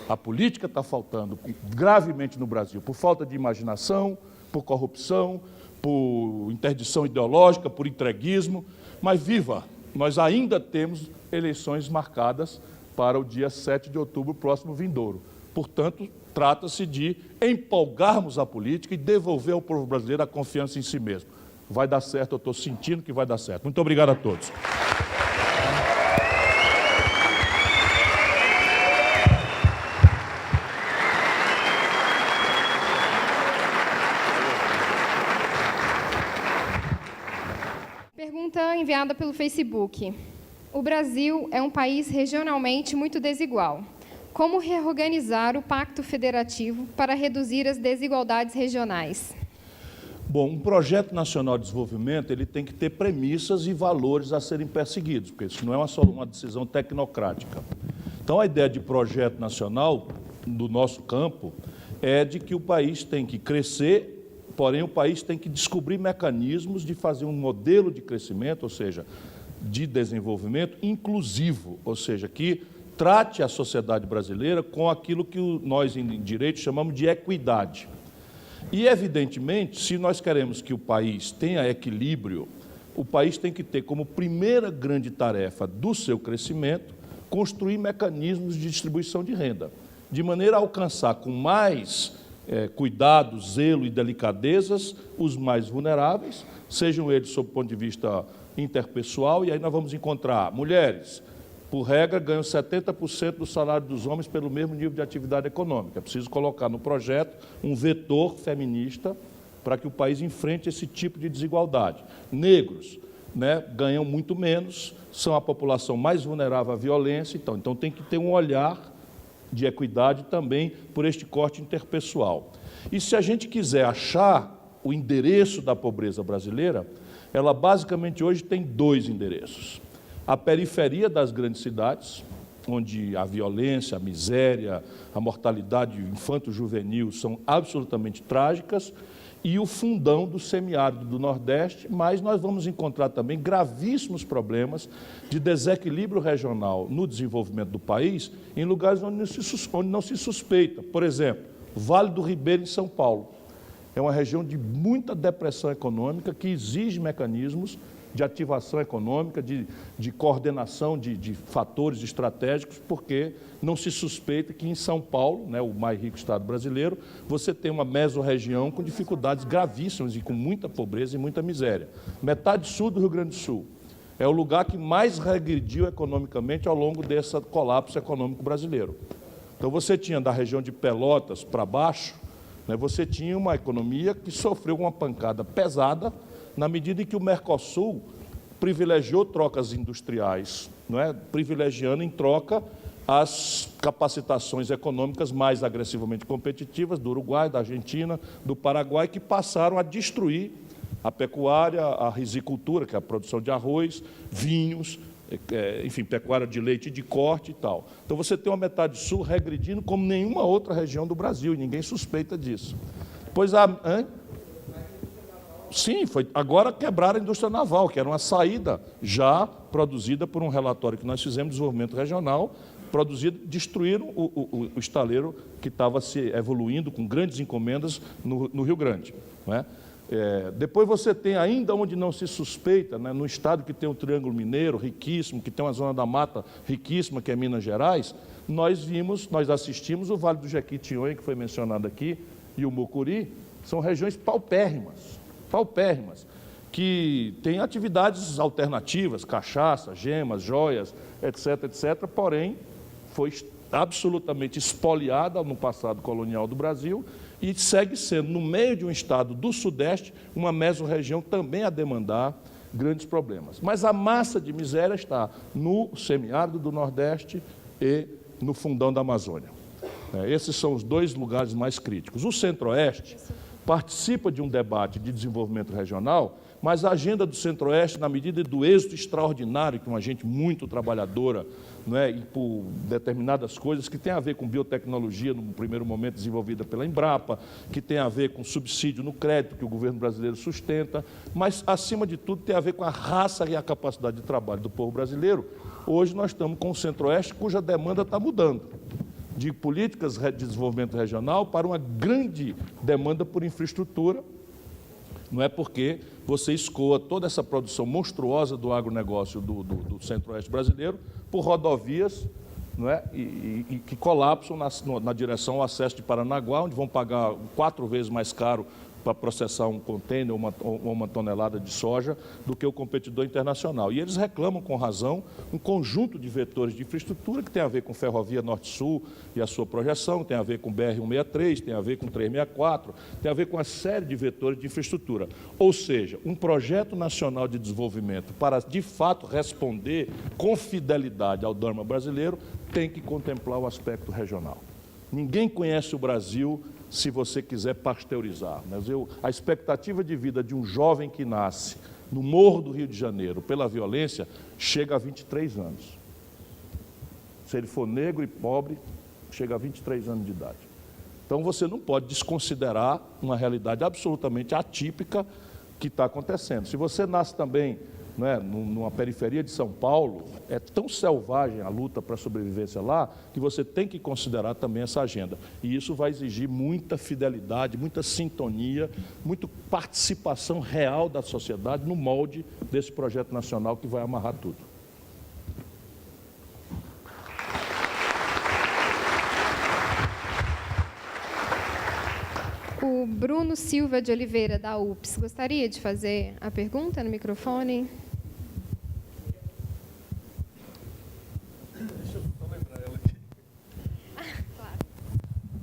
[SPEAKER 2] A política está faltando gravemente no Brasil, por falta de imaginação, por corrupção, por interdição ideológica, por entreguismo, mas viva, nós ainda temos eleições marcadas para o dia 7 de outubro próximo vindouro. Portanto, trata-se de empolgarmos a política e devolver ao povo brasileiro a confiança em si mesmo. Vai dar certo, eu estou sentindo que vai dar certo. Muito obrigado a todos.
[SPEAKER 1] Pergunta enviada pelo Facebook. O Brasil é um país regionalmente muito desigual. Como reorganizar o Pacto Federativo para reduzir as desigualdades regionais?
[SPEAKER 2] Bom, um projeto nacional de desenvolvimento ele tem que ter premissas e valores a serem perseguidos, porque isso não é só uma decisão tecnocrática. Então, a ideia de projeto nacional, do nosso campo, é de que o país tem que crescer, porém o país tem que descobrir mecanismos de fazer um modelo de crescimento, ou seja, de desenvolvimento inclusivo, ou seja, que trate a sociedade brasileira com aquilo que nós em direito chamamos de equidade. E, evidentemente, se nós queremos que o país tenha equilíbrio, o país tem que ter como primeira grande tarefa do seu crescimento construir mecanismos de distribuição de renda, de maneira a alcançar com mais cuidado, zelo e delicadezas os mais vulneráveis, sejam eles sob o ponto de vista interpessoal, e aí nós vamos encontrar mulheres, por regra, ganham 70% do salário dos homens pelo mesmo nível de atividade econômica. É preciso colocar no projeto um vetor feminista para que o país enfrente esse tipo de desigualdade. Negros, ganham muito menos, são a população mais vulnerável à violência, então tem que ter um olhar de equidade também por este corte interpessoal. E se a gente quiser achar o endereço da pobreza brasileira, ela basicamente hoje tem dois endereços. A periferia das grandes cidades, onde a violência, a miséria, a mortalidade infanto-juvenil são absolutamente trágicas, e o fundão do semiárido do Nordeste, mas nós vamos encontrar também gravíssimos problemas de desequilíbrio regional no desenvolvimento do país, em lugares onde não se suspeita. Por exemplo, Vale do Ribeira, em São Paulo. É uma região de muita depressão econômica que exige mecanismos de ativação econômica, de coordenação de fatores estratégicos, porque não se suspeita que em São Paulo, o mais rico estado brasileiro, você tem uma mesorregião com dificuldades gravíssimas e com muita pobreza e muita miséria. Metade sul do Rio Grande do Sul é o lugar que mais regrediu economicamente ao longo desse colapso econômico brasileiro. Então você tinha da região de Pelotas para baixo, você tinha uma economia que sofreu uma pancada pesada na medida em que o Mercosul privilegiou trocas industriais, privilegiando em troca as capacitações econômicas mais agressivamente competitivas do Uruguai, da Argentina, do Paraguai, que passaram a destruir a pecuária, a risicultura, que é a produção de arroz, vinhos, enfim, pecuária de leite e de corte e tal. Então você tem uma metade sul regredindo como nenhuma outra região do Brasil, e ninguém suspeita disso. Pois sim, agora quebraram a indústria naval, que era uma saída já produzida por um relatório que nós fizemos de desenvolvimento regional, destruíram o estaleiro que estava se evoluindo com grandes encomendas no Rio Grande. Depois você tem ainda onde não se suspeita, no estado que tem o Triângulo Mineiro, riquíssimo, que tem uma zona da mata riquíssima, que é Minas Gerais, nós assistimos o Vale do Jequitinhonha, que foi mencionado aqui, e o Mucuri, são regiões paupérrimas, que têm atividades alternativas, cachaça, gemas, joias, etc., porém, foi absolutamente espoliada no passado colonial do Brasil e segue sendo, no meio de um estado do Sudeste, uma mesorregião também a demandar grandes problemas. Mas a massa de miséria está no semiárido do Nordeste e no fundão da Amazônia. Esses são os dois lugares mais críticos. O Centro-Oeste participa de um debate de desenvolvimento regional, mas a agenda do Centro-Oeste, na medida do êxito extraordinário, que é uma gente muito trabalhadora, e por determinadas coisas que tem a ver com biotecnologia, no primeiro momento desenvolvida pela Embrapa, que tem a ver com subsídio no crédito que o governo brasileiro sustenta, mas, acima de tudo, tem a ver com a raça e a capacidade de trabalho do povo brasileiro. Hoje nós estamos com o Centro-Oeste, cuja demanda está mudando, de políticas de desenvolvimento regional para uma grande demanda por infraestrutura, Não é porque você escoa toda essa produção monstruosa do agronegócio do centro-oeste brasileiro por rodovias, não é? E que colapsam na direção ao acesso de Paranaguá, onde vão pagar 4 vezes mais caro para processar um contêiner ou uma tonelada de soja do que o competidor internacional. E eles reclamam, com razão, um conjunto de vetores de infraestrutura que tem a ver com Ferrovia Norte-Sul e a sua projeção, tem a ver com BR-163, tem a ver com 364, tem a ver com uma série de vetores de infraestrutura. Ou seja, um projeto nacional de desenvolvimento para, de fato, responder com fidelidade ao Dharma brasileiro, tem que contemplar o aspecto regional. Ninguém conhece o Brasil se você quiser pasteurizar. Mas a expectativa de vida de um jovem que nasce no Morro do Rio de Janeiro pela violência chega a 23 anos. Se ele for negro e pobre, chega a 23 anos de idade. Então você não pode desconsiderar uma realidade absolutamente atípica que está acontecendo. Se você nasce também, né, numa periferia de São Paulo, é tão selvagem a luta para a sobrevivência lá, que você tem que considerar também essa agenda. E isso vai exigir muita fidelidade, muita sintonia, muita participação real da sociedade no molde desse projeto nacional que vai amarrar tudo.
[SPEAKER 1] O Bruno Silva de Oliveira, da UPS, gostaria de fazer a pergunta no microfone?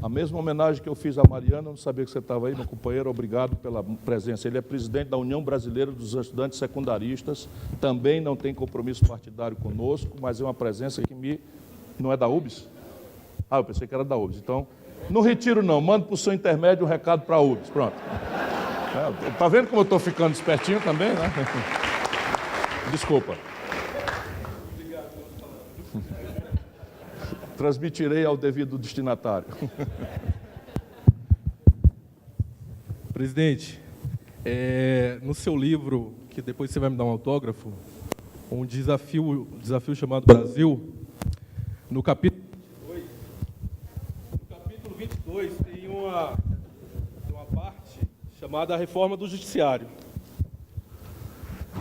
[SPEAKER 2] A mesma homenagem que eu fiz à Mariana, eu não sabia que você estava aí, meu companheiro, obrigado pela presença. Ele é presidente da União Brasileira dos Estudantes Secundaristas, também não tem compromisso partidário conosco, mas é uma presença que me... Não é da UBS? Ah, eu pensei que era da UBS. Então, não retiro não, mando para o seu intermédio um recado para a UBS, pronto. Está vendo como eu estou ficando espertinho também, né? Desculpa. Transmitirei ao devido destinatário.
[SPEAKER 3] Presidente, no seu livro, que depois você vai me dar um autógrafo, um desafio chamado Brasil, no capítulo 22 tem uma parte chamada Reforma do Judiciário,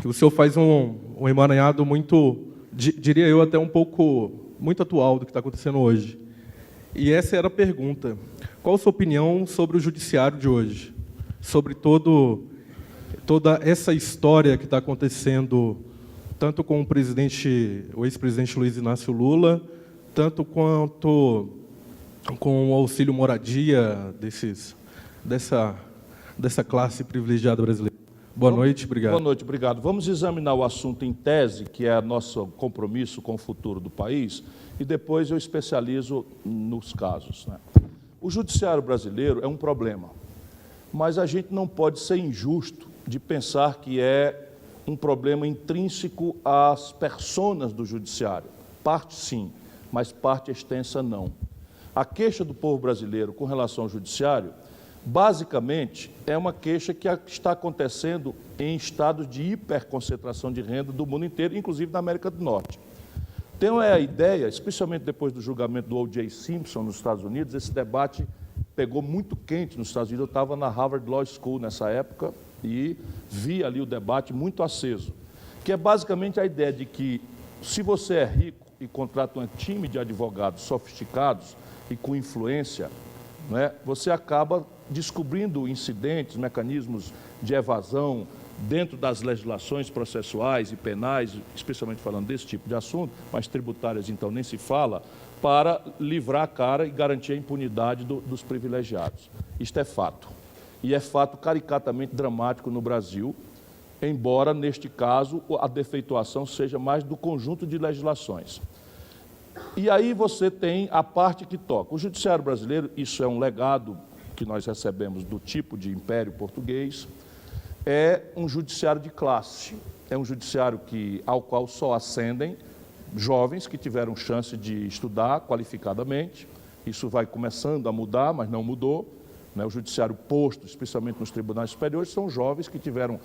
[SPEAKER 3] que o senhor faz um emaranhado muito, diria eu, até um pouco muito atual do que está acontecendo hoje. E essa era a pergunta. Qual a sua opinião sobre o judiciário de hoje? Sobre toda essa história que está acontecendo, tanto com o ex-presidente Luiz Inácio Lula, tanto quanto com o auxílio moradia dessa classe privilegiada brasileira. Boa noite, obrigado.
[SPEAKER 2] Boa noite, obrigado. Vamos examinar o assunto em tese, que é nosso compromisso com o futuro do país, e depois eu especializo nos casos, né? O judiciário brasileiro é um problema, mas a gente não pode ser injusto de pensar que é um problema intrínseco às personas do judiciário. Parte sim, mas parte extensa não. A queixa do povo brasileiro com relação ao judiciário, basicamente, é uma queixa que está acontecendo em estados de hiperconcentração de renda do mundo inteiro, inclusive na América do Norte. Tem a ideia, especialmente depois do julgamento do O.J. Simpson nos Estados Unidos, esse debate pegou muito quente nos Estados Unidos. Eu estava na Harvard Law School nessa época e vi ali o debate muito aceso, que é basicamente a ideia de que, se você é rico e contrata um time de advogados sofisticados e com influência, né, você acaba descobrindo incidentes, mecanismos de evasão dentro das legislações processuais e penais, especialmente falando desse tipo de assunto, mas tributárias então nem se fala, para livrar a cara e garantir a impunidade dos privilegiados. Isto é fato. E é fato caricatamente dramático no Brasil, embora, neste caso, a defeituação seja mais do conjunto de legislações. E aí você tem a parte que toca. O judiciário brasileiro, isso é um legado que nós recebemos do tipo de império português, é um judiciário de classe. É um judiciário ao qual só ascendem jovens que tiveram chance de estudar qualificadamente. Isso vai começando a mudar, mas não mudou, né? O judiciário posto, especialmente nos tribunais superiores, são jovens que tiveram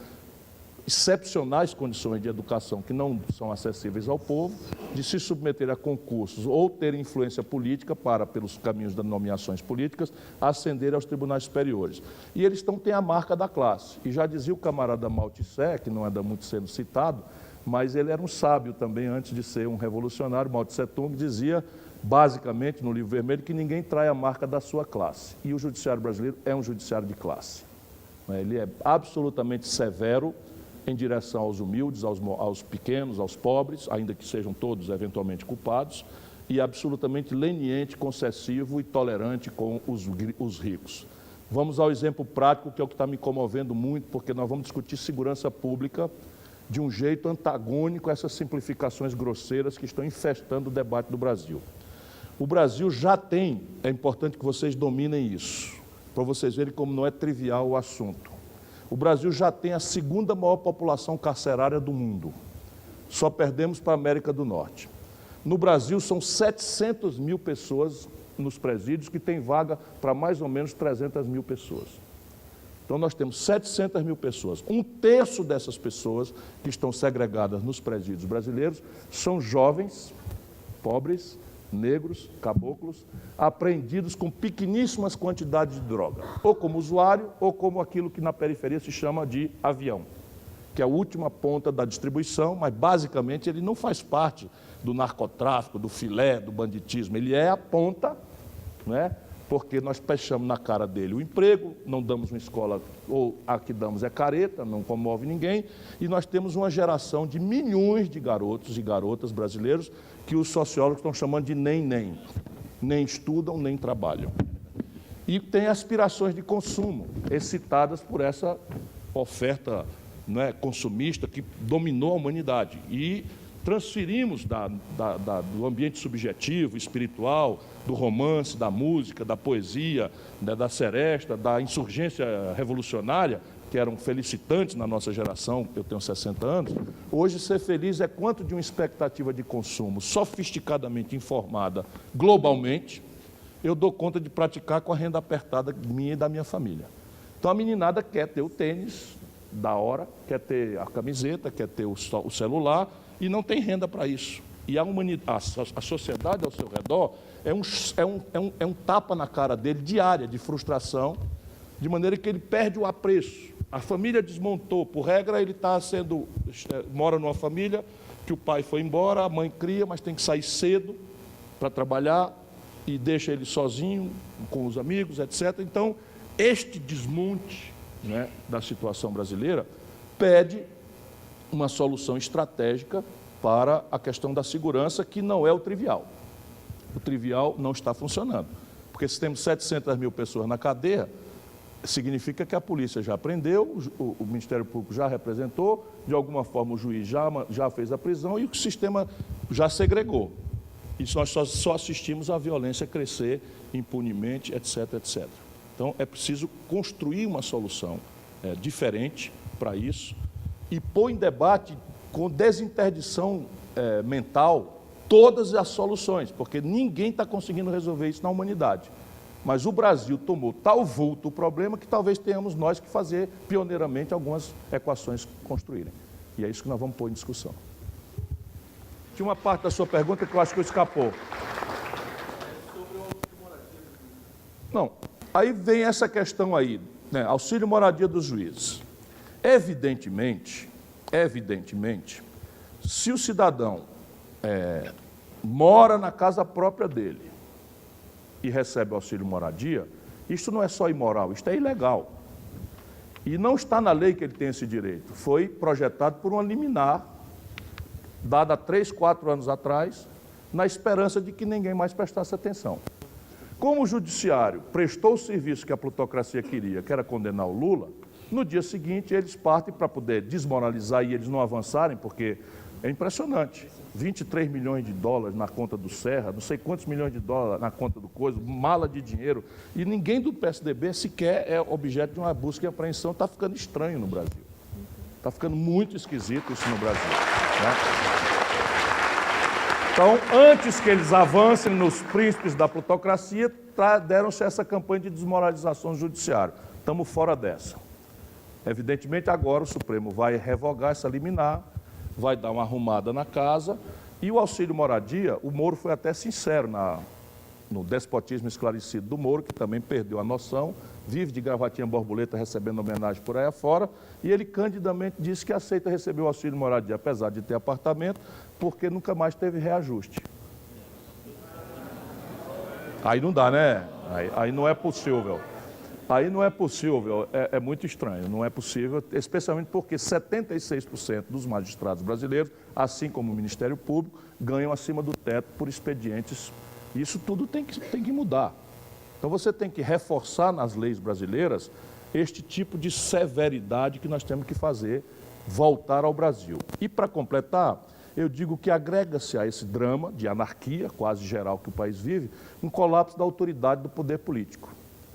[SPEAKER 2] excepcionais condições de educação que não são acessíveis ao povo, de se submeter a concursos ou ter influência política para, pelos caminhos das nomeações políticas, ascender aos tribunais superiores. E eles têm a marca da classe. E já dizia o camarada Mao Tse, que não anda muito sendo citado, mas ele era um sábio também, antes de ser um revolucionário. Mao Tse Tung dizia, basicamente, no Livro Vermelho, que ninguém trai a marca da sua classe. E o judiciário brasileiro é um judiciário de classe. Ele é absolutamente severo em direção aos humildes, aos pequenos, aos pobres, ainda que sejam todos eventualmente culpados, e absolutamente leniente, concessivo e tolerante com os ricos. Vamos ao exemplo prático, que é o que está me comovendo muito, porque nós vamos discutir segurança pública de um jeito antagônico a essas simplificações grosseiras que estão infestando o debate do Brasil. O Brasil já tem, é importante que vocês dominem isso, para vocês verem como não é trivial o assunto. O Brasil já tem a segunda maior população carcerária do mundo. Só perdemos para a América do Norte. No Brasil, são 700 mil pessoas nos presídios, que tem vaga para mais ou menos 300 mil pessoas. Então, nós temos 700 mil pessoas. Um terço dessas pessoas que estão segregadas nos presídios brasileiros são jovens, pobres, negros, caboclos, apreendidos com pequeníssimas quantidades de droga, ou como usuário, ou como aquilo que na periferia se chama de avião, que é a última ponta da distribuição, mas basicamente ele não faz parte do narcotráfico, do filé, do banditismo, ele é a ponta, né? Porque nós fechamos na cara dele o emprego, não damos uma escola, ou a que damos é careta, não comove ninguém, e nós temos uma geração de milhões de garotos e garotas brasileiros que os sociólogos estão chamando de nem estudam, nem trabalham. E tem aspirações de consumo, excitadas por essa oferta, né, consumista que dominou a humanidade. E transferimos do ambiente subjetivo, espiritual, do romance, da música, da poesia, da seresta, da insurgência revolucionária, que eram felicitantes na nossa geração, eu tenho 60 anos, hoje ser feliz é quanto de uma expectativa de consumo sofisticadamente informada globalmente, eu dou conta de praticar com a renda apertada minha e da minha família. Então a meninada quer ter o tênis da hora, quer ter a camiseta, quer ter o celular, e não tem renda para isso. E a sociedade ao seu redor é um tapa na cara dele diária de frustração, de maneira que ele perde o apreço. A família desmontou, por regra ele mora numa família que o pai foi embora, a mãe cria, mas tem que sair cedo para trabalhar e deixa ele sozinho com os amigos, etc. Então, este desmonte, né, da situação brasileira pede uma solução estratégica para a questão da segurança, que não é o trivial. O trivial não está funcionando, porque se temos 700 mil pessoas na cadeia, significa que a polícia já prendeu, o Ministério Público já representou, de alguma forma o juiz já fez a prisão e o sistema já segregou. Isso nós só assistimos à violência crescer impunemente, etc, etc. Então, é preciso construir uma solução diferente para isso e pôr em debate com desinterdição mental todas as soluções, porque ninguém está conseguindo resolver isso na humanidade. Mas o Brasil tomou tal vulto o problema que talvez tenhamos nós que fazer pioneiramente algumas equações construírem. E é isso que nós vamos pôr em discussão. Tinha uma parte da sua pergunta que eu acho que escapou. Não, aí vem essa questão aí, né? Auxílio moradia dos juízes. Evidentemente, se o cidadão mora na casa própria dele e recebe auxílio moradia, isso não é só imoral, isto é ilegal. E não está na lei que ele tem esse direito. Foi projetado por uma liminar, dada há 3, 4 anos atrás, na esperança de que ninguém mais prestasse atenção. Como o judiciário prestou o serviço que a plutocracia queria, que era condenar o Lula, no dia seguinte eles partem para poder desmoralizar e eles não avançarem, porque é impressionante. 23 milhões de dólares na conta do Serra, não sei quantos milhões de dólares na conta do Coisa, mala de dinheiro, e ninguém do PSDB sequer é objeto de uma busca e apreensão. Está ficando estranho no Brasil. Está ficando muito esquisito isso no Brasil, né? Então, antes que eles avancem nos príncipes da plutocracia, deram-se essa campanha de desmoralização do judiciário. Estamos fora dessa. Evidentemente, agora o Supremo vai revogar essa liminar, vai dar uma arrumada na casa, e o auxílio moradia, o Moro foi até sincero no despotismo esclarecido do Moro, que também perdeu a noção, vive de gravatinha borboleta recebendo homenagem por aí afora, e ele candidamente disse que aceita receber o auxílio moradia, apesar de ter apartamento, porque nunca mais teve reajuste. Aí não dá, né? Aí não é possível. Aí não é possível, é muito estranho, não é possível, especialmente porque 76% dos magistrados brasileiros, assim como o Ministério Público, ganham acima do teto por expedientes. Isso tudo tem que mudar. Então você tem que reforçar nas leis brasileiras este tipo de severidade que nós temos que fazer voltar ao Brasil. E para completar, eu digo que agrega-se a esse drama de anarquia quase geral que o país vive, um colapso da autoridade do poder político.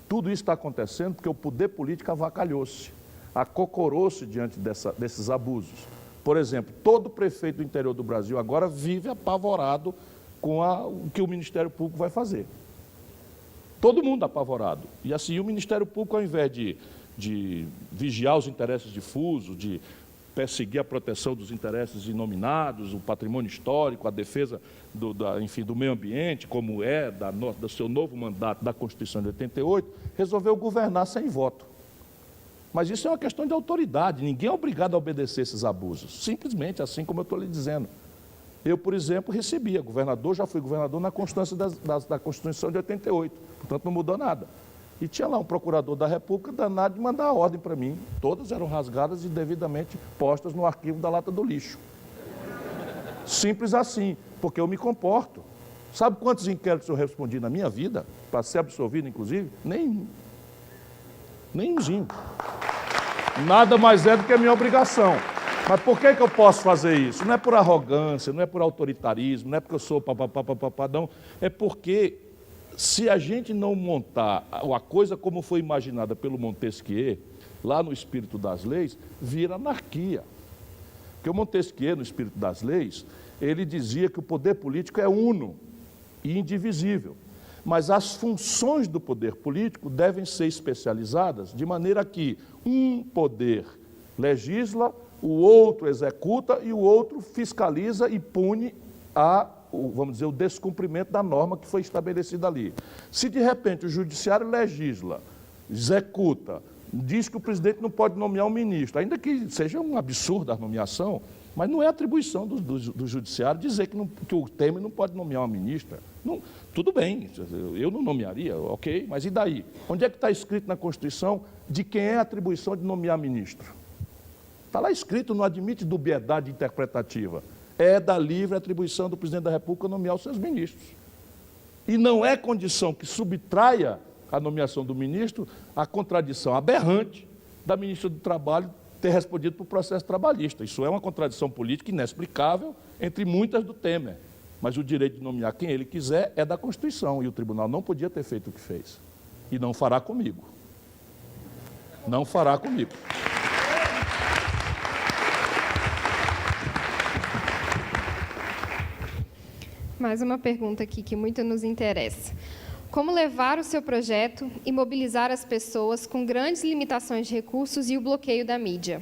[SPEAKER 2] Tudo isso está acontecendo porque o poder político avacalhou-se, acocorou-se diante desses abusos. Por exemplo, todo prefeito do interior do Brasil agora vive apavorado com o que o Ministério Público vai fazer. Todo mundo apavorado. E assim, o Ministério Público, ao invés de vigiar os interesses difusos, de perseguir a proteção dos interesses inominados, o patrimônio histórico, a defesa do meio ambiente, como é do seu novo mandato da Constituição de 88, resolveu governar sem voto. Mas isso é uma questão de autoridade, ninguém é obrigado a obedecer esses abusos, simplesmente assim como eu estou lhe dizendo. Eu, por exemplo, já fui governador na constância da Constituição de 88, portanto não mudou nada. E tinha lá um procurador da República danado de mandar a ordem para mim. Todas eram rasgadas e devidamente postas no arquivo da lata do lixo. Simples assim, porque eu me comporto. Sabe quantos inquéritos eu respondi na minha vida, para ser absolvido, inclusive? Nenhum. Nenhumzinho. Nada mais é do que a minha obrigação. Mas por que eu posso fazer isso? Não é por arrogância, não é por autoritarismo, não é porque eu sou papadão, é porque se a gente não montar a coisa como foi imaginada pelo Montesquieu, lá no Espírito das Leis, vira anarquia. Porque o Montesquieu, no Espírito das Leis, ele dizia que o poder político é uno e indivisível. Mas as funções do poder político devem ser especializadas de maneira que um poder legisla, o outro executa e o outro fiscaliza e pune vamos dizer, o descumprimento da norma que foi estabelecida ali. Se de repente o judiciário legisla, executa, diz que o presidente não pode nomear um ministro, ainda que seja um absurdo a nomeação, mas não é atribuição do judiciário dizer que o Temer não pode nomear uma ministra. Não, tudo bem, eu não nomearia, ok, mas e daí? Onde é que está escrito na Constituição de quem é a atribuição de nomear ministro? Está lá escrito, não admite dubiedade interpretativa. É da livre atribuição do presidente da República nomear os seus ministros. E não é condição que subtraia a nomeação do ministro a contradição aberrante da ministra do Trabalho ter respondido por processo trabalhista. Isso é uma contradição política inexplicável entre muitas do Temer. Mas o direito de nomear quem ele quiser é da Constituição, e o tribunal não podia ter feito o que fez. E não fará comigo. Não fará comigo.
[SPEAKER 1] Mais uma pergunta aqui que muito nos interessa. Como levar o seu projeto e mobilizar as pessoas com grandes limitações de recursos e o bloqueio da mídia?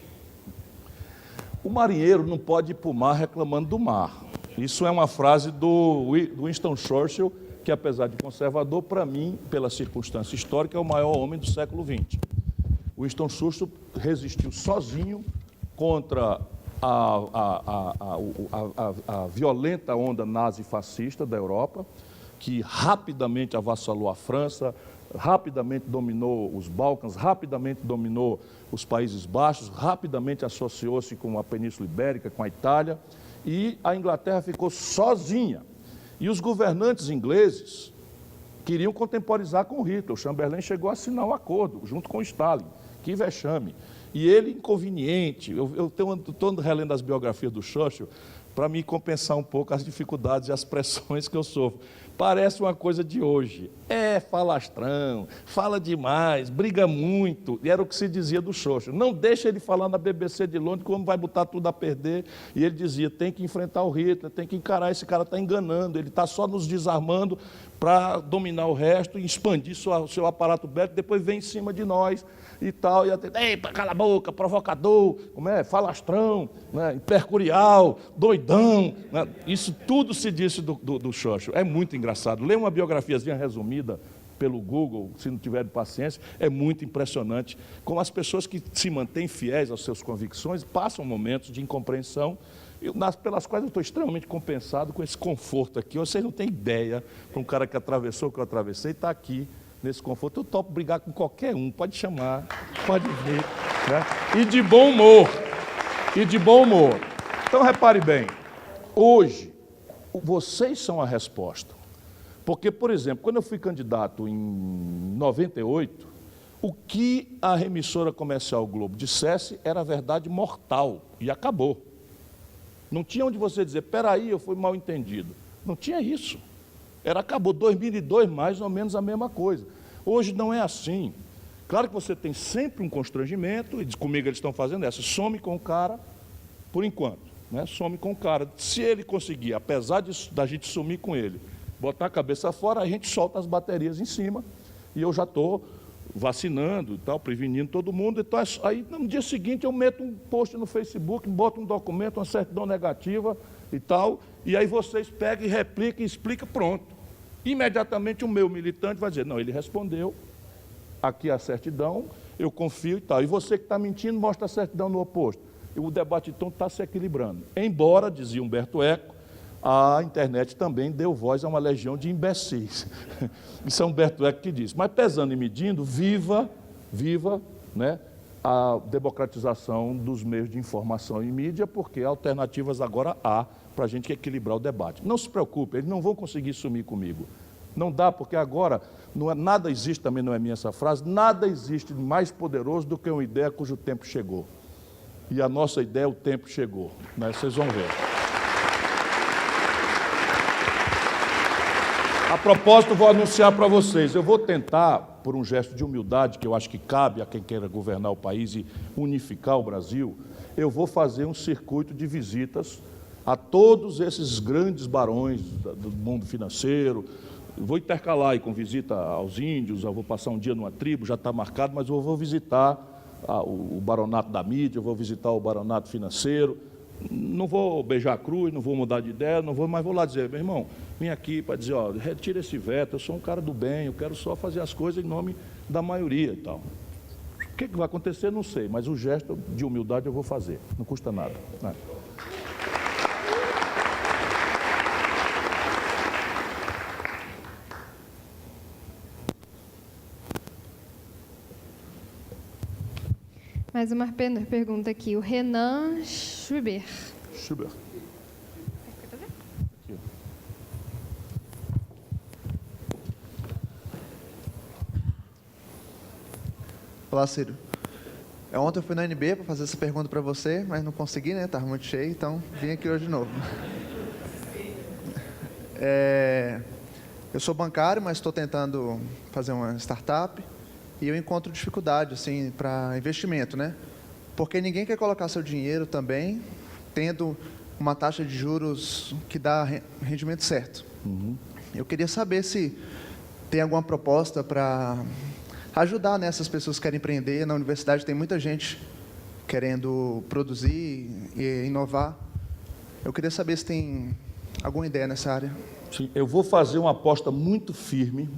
[SPEAKER 2] O marinheiro não pode ir para o mar reclamando do mar. Isso é uma frase do Winston Churchill, que apesar de conservador, para mim, pela circunstância histórica, é o maior homem do século XX. Winston Churchill resistiu sozinho contra a violenta onda nazi-fascista da Europa, que rapidamente avassalou a França, rapidamente dominou os Balcãs, rapidamente dominou os Países Baixos, rapidamente associou-se com a Península Ibérica, com a Itália, e a Inglaterra ficou sozinha. E os governantes ingleses queriam contemporizar com Hitler. O Chamberlain chegou a assinar um acordo, junto com Stalin. Que vexame. E ele, inconveniente, eu estou relendo as biografias do Churchill, para me compensar um pouco as dificuldades e as pressões que eu sofro. Parece uma coisa de hoje. É falastrão, fala demais, briga muito. E era o que se dizia do Xoxo. Não deixa ele falar na BBC de Londres, como vai botar tudo a perder. E ele dizia, tem que enfrentar o Hitler, tem que encarar, esse cara está enganando, ele está só nos desarmando para dominar o resto e expandir seu aparato bélico, depois vem em cima de nós e tal. E até, ei, cala a boca, provocador, falastrão, né, hipercurial, doidão. Né? Isso tudo se disse do Xoxo. É muito engraçado. Lê uma biografiazinha resumida pelo Google, se não tiver paciência, é muito impressionante como as pessoas que se mantêm fiéis às suas convicções passam momentos de incompreensão, pelas quais eu estou extremamente compensado com esse conforto aqui. Vocês não têm ideia, para um cara que atravessou o que eu atravessei, está aqui nesse conforto. Eu topo brigar com qualquer um, pode chamar, pode vir. Né? E de bom humor. E de bom humor. Então, repare bem, hoje, vocês são a resposta. Porque, por exemplo, quando eu fui candidato em 98, o que a emissora comercial Globo dissesse era verdade mortal, e acabou. Não tinha onde você dizer, peraí, eu fui mal entendido. Não tinha isso. Acabou 2002, mais ou menos a mesma coisa. Hoje não é assim. Claro que você tem sempre um constrangimento, e comigo eles estão fazendo essa, some com o cara, por enquanto, né? Some com o cara. Se ele conseguir, apesar da gente sumir com ele, botar a cabeça fora, a gente solta as baterias em cima, e eu já estou vacinando e tal, prevenindo todo mundo. Então, aí no dia seguinte eu meto um post no Facebook, boto um documento, uma certidão negativa e tal, e aí vocês pegam e replicam e explicam, pronto. Imediatamente o meu militante vai dizer, não, ele respondeu, aqui a certidão, eu confio e tal. E você que está mentindo, mostra a certidão no oposto. E o debate então está se equilibrando. Embora, dizia Humberto Eco, a internet também deu voz a uma legião de imbecis. Isso é Humberto Eco que diz. Mas pesando e medindo, viva, né, a democratização dos meios de informação e mídia, porque alternativas agora há para a gente equilibrar o debate. Não se preocupe, eles não vão conseguir sumir comigo. Não dá, porque agora nada existe, também não é minha essa frase, nada existe mais poderoso do que uma ideia cujo tempo chegou. E a nossa ideia, o tempo chegou. Né? Vocês vão ver. A propósito, vou anunciar para vocês, eu vou tentar, por um gesto de humildade, que eu acho que cabe a quem queira governar o país e unificar o Brasil, eu vou fazer um circuito de visitas a todos esses grandes barões do mundo financeiro. Vou intercalar aí com visita aos índios, eu vou passar um dia numa tribo, já está marcado, mas eu vou visitar o baronato da mídia, eu vou visitar o baronato financeiro. Não vou beijar a cruz, não vou mudar de ideia, mas vou lá dizer, meu irmão, vim aqui para dizer, ó, retira esse veto, eu sou um cara do bem, eu quero só fazer as coisas em nome da maioria e tal. O que vai acontecer, não sei, mas o gesto de humildade eu vou fazer, não custa nada. Né?
[SPEAKER 1] Mais uma pergunta aqui, o Renan Schubert.
[SPEAKER 2] Aqui.
[SPEAKER 4] Olá, Ciro. Ontem eu fui na NB para fazer essa pergunta para você, mas não consegui, né? Estava muito cheio, então vim aqui hoje de novo. Eu sou bancário, mas estou tentando fazer uma startup e eu encontro dificuldade assim, para investimento, né? Porque ninguém quer colocar seu dinheiro também tendo uma taxa de juros que dá rendimento certo.
[SPEAKER 2] Uhum.
[SPEAKER 4] Eu queria saber se tem alguma proposta para ajudar nessas pessoas que querem empreender. Na universidade tem muita gente querendo produzir e inovar. Eu queria saber se tem alguma ideia nessa área.
[SPEAKER 2] Sim, eu vou fazer uma aposta muito firme,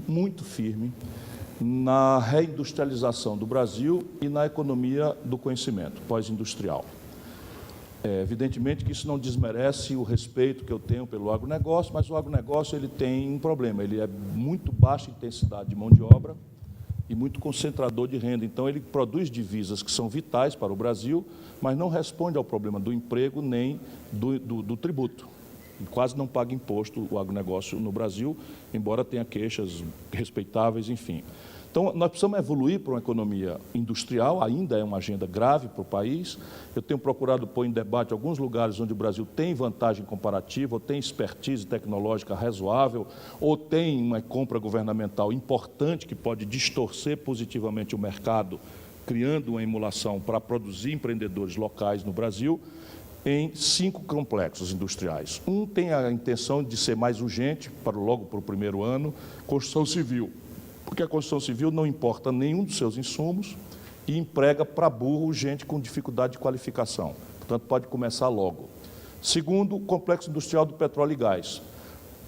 [SPEAKER 2] na reindustrialização do Brasil e na economia do conhecimento pós-industrial. Evidentemente que isso não desmerece o respeito que eu tenho pelo agronegócio, mas o agronegócio ele tem um problema, ele é muito baixa intensidade de mão de obra e muito concentrador de renda. Então, ele produz divisas que são vitais para o Brasil, mas não responde ao problema do emprego nem do tributo. E quase não paga imposto o agronegócio no Brasil, embora tenha queixas respeitáveis, enfim. Então, nós precisamos evoluir para uma economia industrial, ainda é uma agenda grave para o país. Eu tenho procurado pôr em debate alguns lugares onde o Brasil tem vantagem comparativa, ou tem expertise tecnológica razoável, ou tem uma compra governamental importante que pode distorcer positivamente o mercado, criando uma emulação para produzir empreendedores locais no Brasil, em 5 complexos industriais. Um tem a intenção de ser mais urgente, logo para o primeiro ano, construção civil. Porque a construção civil não importa nenhum dos seus insumos e emprega para burro gente com dificuldade de qualificação. Portanto, pode começar logo. Segundo, o complexo industrial do petróleo e gás.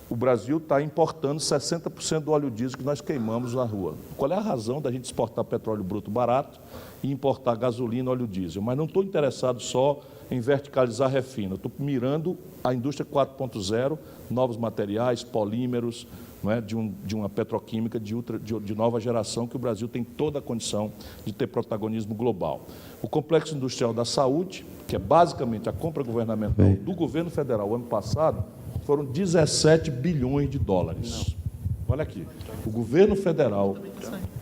[SPEAKER 2] O Brasil está importando 60% do óleo diesel que nós queimamos na rua. Qual é a razão da gente exportar petróleo bruto barato e importar gasolina e óleo diesel? Mas não estou interessado só em verticalizar a refina. Estou mirando a indústria 4.0, novos materiais, polímeros, não é? de uma petroquímica de nova geração, que o Brasil tem toda a condição de ter protagonismo global. O complexo industrial da saúde, que é basicamente a compra governamental do governo federal, ano passado, foram 17 bilhões de dólares. Olha aqui, o governo federal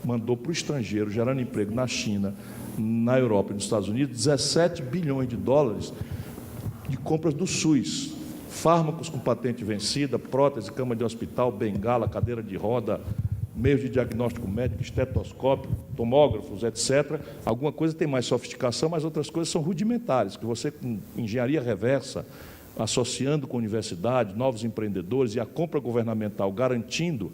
[SPEAKER 2] mandou para o estrangeiro, gerando emprego na China, na Europa e nos Estados Unidos, 17 bilhões de dólares de compras do SUS. Fármacos com patente vencida, prótese, cama de hospital, bengala, cadeira de roda, meios de diagnóstico médico, estetoscópio, tomógrafos, etc. Alguma coisa tem mais sofisticação, mas outras coisas são rudimentares, que você, com engenharia reversa, associando com a universidade, novos empreendedores e a compra governamental garantindo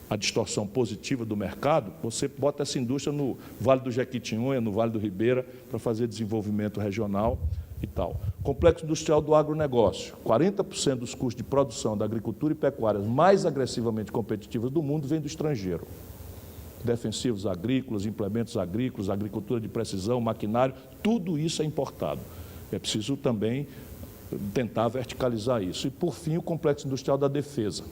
[SPEAKER 2] a distorção positiva do mercado, você bota essa indústria no Vale do Jequitinhonha, no Vale do Ribeira, para fazer desenvolvimento regional e tal. Complexo industrial do agronegócio. 40% dos custos de produção da agricultura e pecuária mais agressivamente competitivas do mundo vem do estrangeiro. Defensivos agrícolas, implementos agrícolas, agricultura de precisão, maquinário, tudo isso é importado. É preciso também tentar verticalizar isso. E, por fim, o complexo industrial da defesa.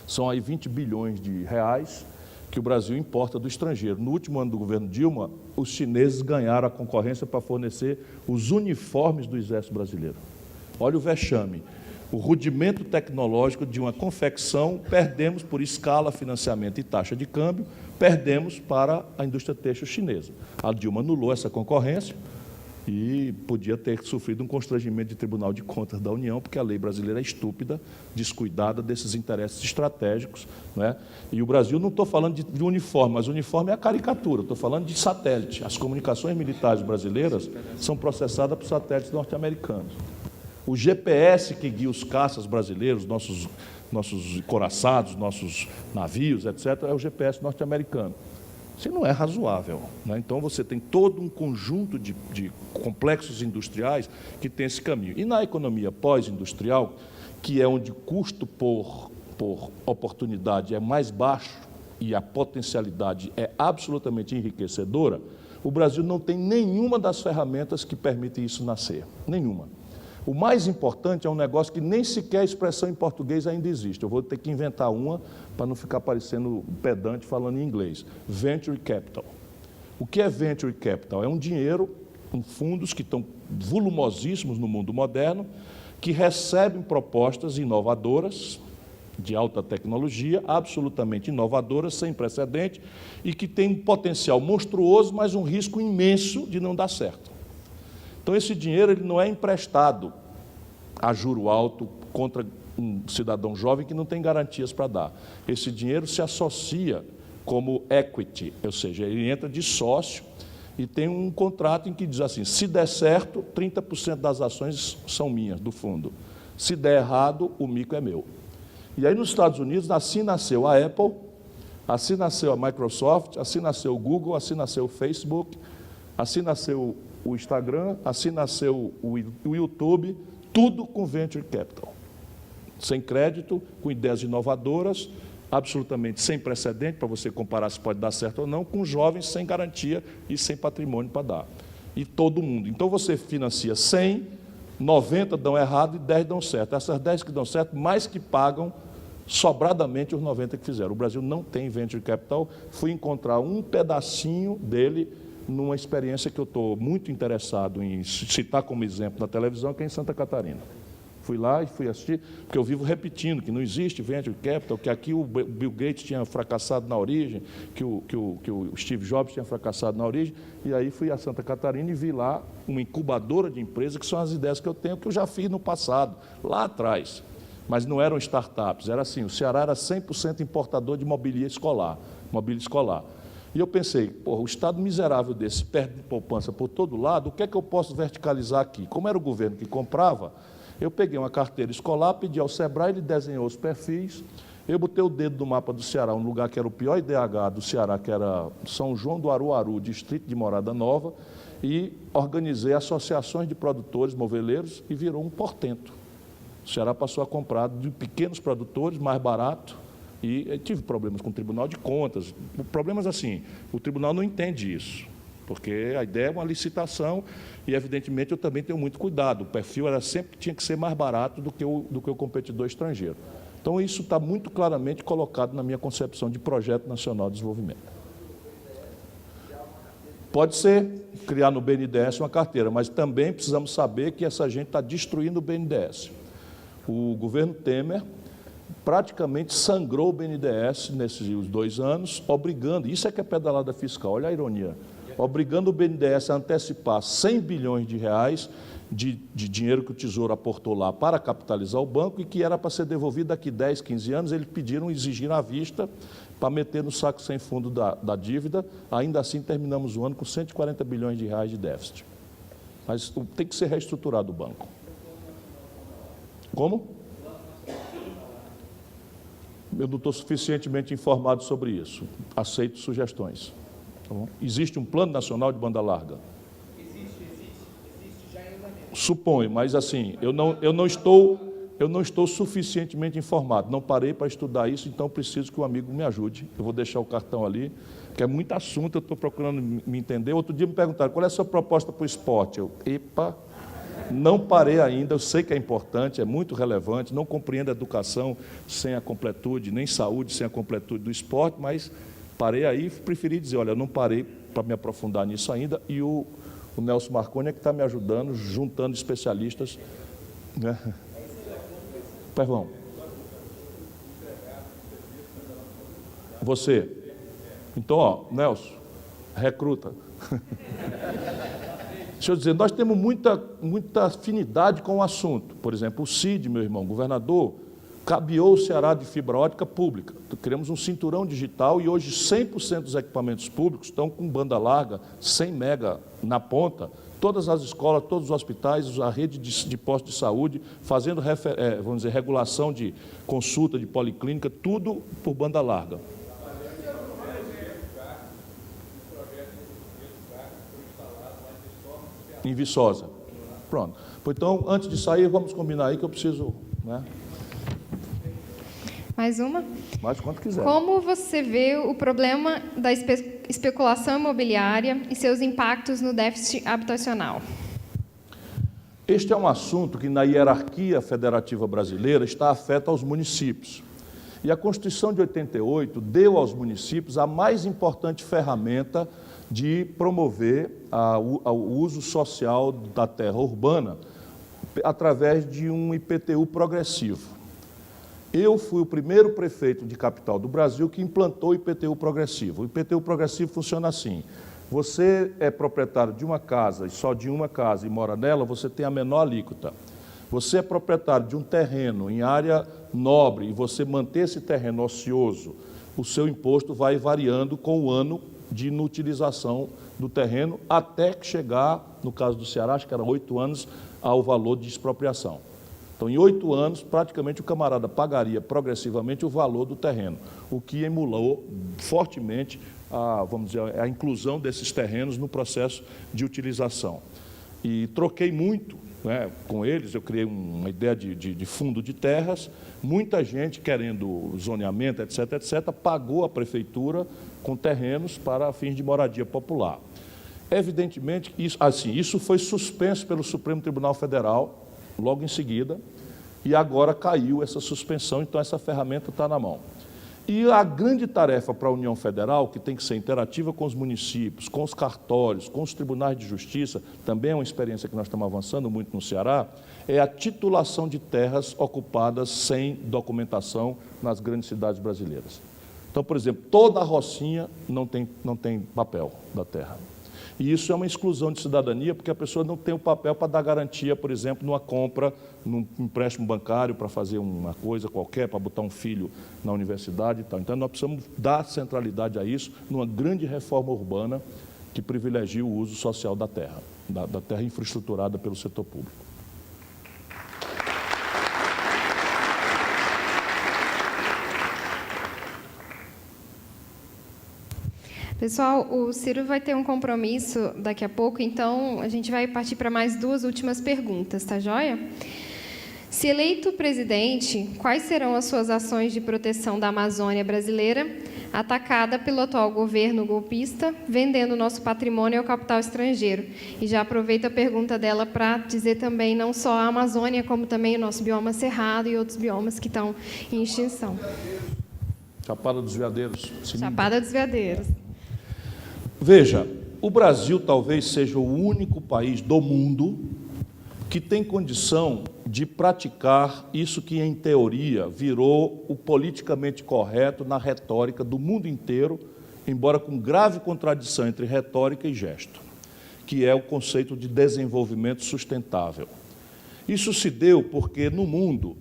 [SPEAKER 2] São aí 20 bilhões de reais que o Brasil importa do estrangeiro. No último ano do governo Dilma, os chineses ganharam a concorrência para fornecer os uniformes do Exército Brasileiro. Olha o vexame. O rudimento tecnológico de uma confecção, perdemos por escala, financiamento e taxa de câmbio, perdemos para a indústria têxtil chinesa. A Dilma anulou essa concorrência e podia ter sofrido um constrangimento de Tribunal de Contas da União, porque a lei brasileira é estúpida, descuidada desses interesses estratégicos, né? E o Brasil, não estou falando de uniforme, mas o uniforme é a caricatura, estou falando de satélite. As comunicações militares brasileiras são processadas por satélites norte-americanos. O GPS que guia os caças brasileiros, nossos coraçados, nossos navios, etc., é o GPS norte-americano. Isso não é razoável, né? Então, você tem todo um conjunto de complexos industriais que tem esse caminho. E na economia pós-industrial, que é onde o custo por oportunidade é mais baixo e a potencialidade é absolutamente enriquecedora, o Brasil não tem nenhuma das ferramentas que permitem isso nascer. Nenhuma. O mais importante é um negócio que nem sequer a expressão em português ainda existe. Eu vou ter que inventar uma para não ficar parecendo pedante falando em inglês. Venture Capital. O que é Venture Capital? É um dinheiro em fundos que estão volumosíssimos no mundo moderno, que recebem propostas inovadoras, de alta tecnologia, absolutamente inovadoras, sem precedente, e que têm um potencial monstruoso, mas um risco imenso de não dar certo. Então, esse dinheiro ele não é emprestado a juro alto contra um cidadão jovem que não tem garantias para dar. Esse dinheiro se associa como equity, ou seja, ele entra de sócio e tem um contrato em que diz assim, se der certo, 30% das ações são minhas, do fundo. Se der errado, o mico é meu. E aí, nos Estados Unidos, assim nasceu a Apple, assim nasceu a Microsoft, assim nasceu o Google, assim nasceu o Facebook, assim nasceu o Instagram, assim nasceu o YouTube, tudo com Venture Capital. Sem crédito, com ideias inovadoras, absolutamente sem precedente, para você comparar se pode dar certo ou não, com jovens sem garantia e sem patrimônio para dar. E todo mundo. Então, você financia 100, 90 dão errado e 10 dão certo. Essas 10 que dão certo, mais que pagam sobradamente os 90 que fizeram. O Brasil não tem Venture Capital. Fui encontrar um pedacinho dele numa experiência que eu estou muito interessado em citar como exemplo na televisão, que é em Santa Catarina. Fui lá e fui assistir, porque eu vivo repetindo que não existe venture capital, que aqui o Bill Gates tinha fracassado na origem, que o Steve Jobs tinha fracassado na origem, e aí fui a Santa Catarina e vi lá uma incubadora de empresas, que são as ideias que eu tenho, que eu já fiz no passado, lá atrás. Mas não eram startups, era assim, o Ceará era 100% importador de mobília escolar. E eu pensei, porra, o Estado miserável desse perde poupança por todo lado, o que é que eu posso verticalizar aqui? Como era o governo que comprava, eu peguei uma carteira escolar, pedi ao Sebrae, ele desenhou os perfis, eu botei o dedo no mapa do Ceará, um lugar que era o pior IDH do Ceará, que era São João do Aruaru, distrito de Morada Nova, e organizei associações de produtores moveleiros e virou um portento. O Ceará passou a comprar de pequenos produtores, mais barato, e tive problemas com o Tribunal de Contas, problemas assim, o tribunal não entende isso. Porque a ideia é uma licitação e, evidentemente, eu também tenho muito cuidado. O perfil era sempre tinha que ser mais barato do que o competidor estrangeiro. Então, isso está muito claramente colocado na minha concepção de Projeto Nacional de Desenvolvimento. Pode ser criar no BNDES uma carteira, mas também precisamos saber que essa gente está destruindo o BNDES. O governo Temer praticamente sangrou o BNDES nesses 2 anos, obrigando, isso é que é pedalada fiscal, olha a ironia, obrigando o BNDES a antecipar 100 bilhões de reais de dinheiro que o Tesouro aportou lá para capitalizar o banco e que era para ser devolvido daqui 10, 15 anos, eles exigiram à vista para meter no saco sem fundo da dívida, ainda assim terminamos o ano com 140 bilhões de reais de déficit. Mas tem que ser reestruturado o banco. Como? Eu não estou suficientemente informado sobre isso. Aceito sugestões. Tá bom? Existe um plano nacional de banda larga? Existe já em andamento. Suponho, mas assim, eu não estou suficientemente informado. Não parei para estudar isso, então preciso que um amigo me ajude. Eu vou deixar o cartão ali, que é muito assunto, eu estou procurando me entender. Outro dia me perguntaram, qual é a sua proposta para o esporte? Não parei ainda, eu sei que é importante, é muito relevante, não compreendo a educação sem a completude, nem saúde sem a completude do esporte, mas parei aí e preferi dizer, olha, eu não parei para me aprofundar nisso ainda, e o Nelson Marconi é que está me ajudando, juntando especialistas. Né? Perdão. Você. Então, ó, Nelson, recruta. Deixa eu dizer, nós temos muita afinidade com o assunto. Por exemplo, o Cid, meu irmão, governador, cabeou o Ceará de fibra ótica pública. Criamos um cinturão digital e hoje 100% dos equipamentos públicos estão com banda larga, 100 mega na ponta. Todas as escolas, todos os hospitais, a rede de postos de saúde, fazendo, vamos dizer, regulação de consulta, de policlínica, tudo por banda larga. Em Viçosa. Pronto. Então, antes de sair, vamos combinar aí que eu preciso... Né?
[SPEAKER 1] Mais uma?
[SPEAKER 2] Mais quanto quiser.
[SPEAKER 1] Como você vê o problema da especulação imobiliária e seus impactos no déficit habitacional?
[SPEAKER 2] Este é um assunto que, na hierarquia federativa brasileira, está afeto aos municípios. E a Constituição de 88 deu aos municípios a mais importante ferramenta de promover o uso social da terra urbana através de um IPTU progressivo. Eu fui o primeiro prefeito de capital do Brasil que implantou o IPTU progressivo. O IPTU progressivo funciona assim: você é proprietário de uma casa, e só de uma casa, e mora nela, você tem a menor alíquota. Você é proprietário de um terreno em área nobre e você manter esse terreno ocioso, o seu imposto vai variando com o ano de inutilização do terreno, até chegar, no caso do Ceará, acho que era 8 anos, ao valor de expropriação. Então, em 8 anos, praticamente o camarada pagaria progressivamente o valor do terreno, o que emulou fortemente vamos dizer, a inclusão desses terrenos no processo de utilização. E troquei muito, né, com eles, eu criei uma ideia de fundo de terras, muita gente querendo zoneamento, etc., pagou a prefeitura com terrenos para fins de moradia popular. Evidentemente, isso foi suspenso pelo Supremo Tribunal Federal, logo em seguida, e agora caiu essa suspensão, então essa ferramenta está na mão. E a grande tarefa para a União Federal, que tem que ser interativa com os municípios, com os cartórios, com os tribunais de justiça, também é uma experiência que nós estamos avançando muito no Ceará, é a titulação de terras ocupadas sem documentação nas grandes cidades brasileiras. Então, por exemplo, toda a Rocinha não tem papel da terra. E isso é uma exclusão de cidadania, porque a pessoa não tem o papel para dar garantia, por exemplo, numa compra, num empréstimo bancário para fazer uma coisa qualquer, para botar um filho na universidade e tal. Então, nós precisamos dar centralidade a isso numa grande reforma urbana que privilegie o uso social da terra infraestruturada pelo setor público.
[SPEAKER 1] Pessoal, o Ciro vai ter um compromisso daqui a pouco, então a gente vai partir para mais 2 últimas perguntas, tá joia? Se eleito presidente, quais serão as suas ações de proteção da Amazônia brasileira, atacada pelo atual governo golpista, vendendo nosso patrimônio ao capital estrangeiro? E já aproveito a pergunta dela para dizer também não só a Amazônia, como também o nosso bioma cerrado e outros biomas que estão em extinção.
[SPEAKER 2] Chapada dos Veadeiros.
[SPEAKER 1] Chapada dos Veadeiros.
[SPEAKER 2] Veja, o Brasil talvez seja o único país do mundo que tem condição de praticar isso que, em teoria, virou o politicamente correto na retórica do mundo inteiro, embora com grave contradição entre retórica e gesto, que é o conceito de desenvolvimento sustentável. Isso se deu porque, no mundo,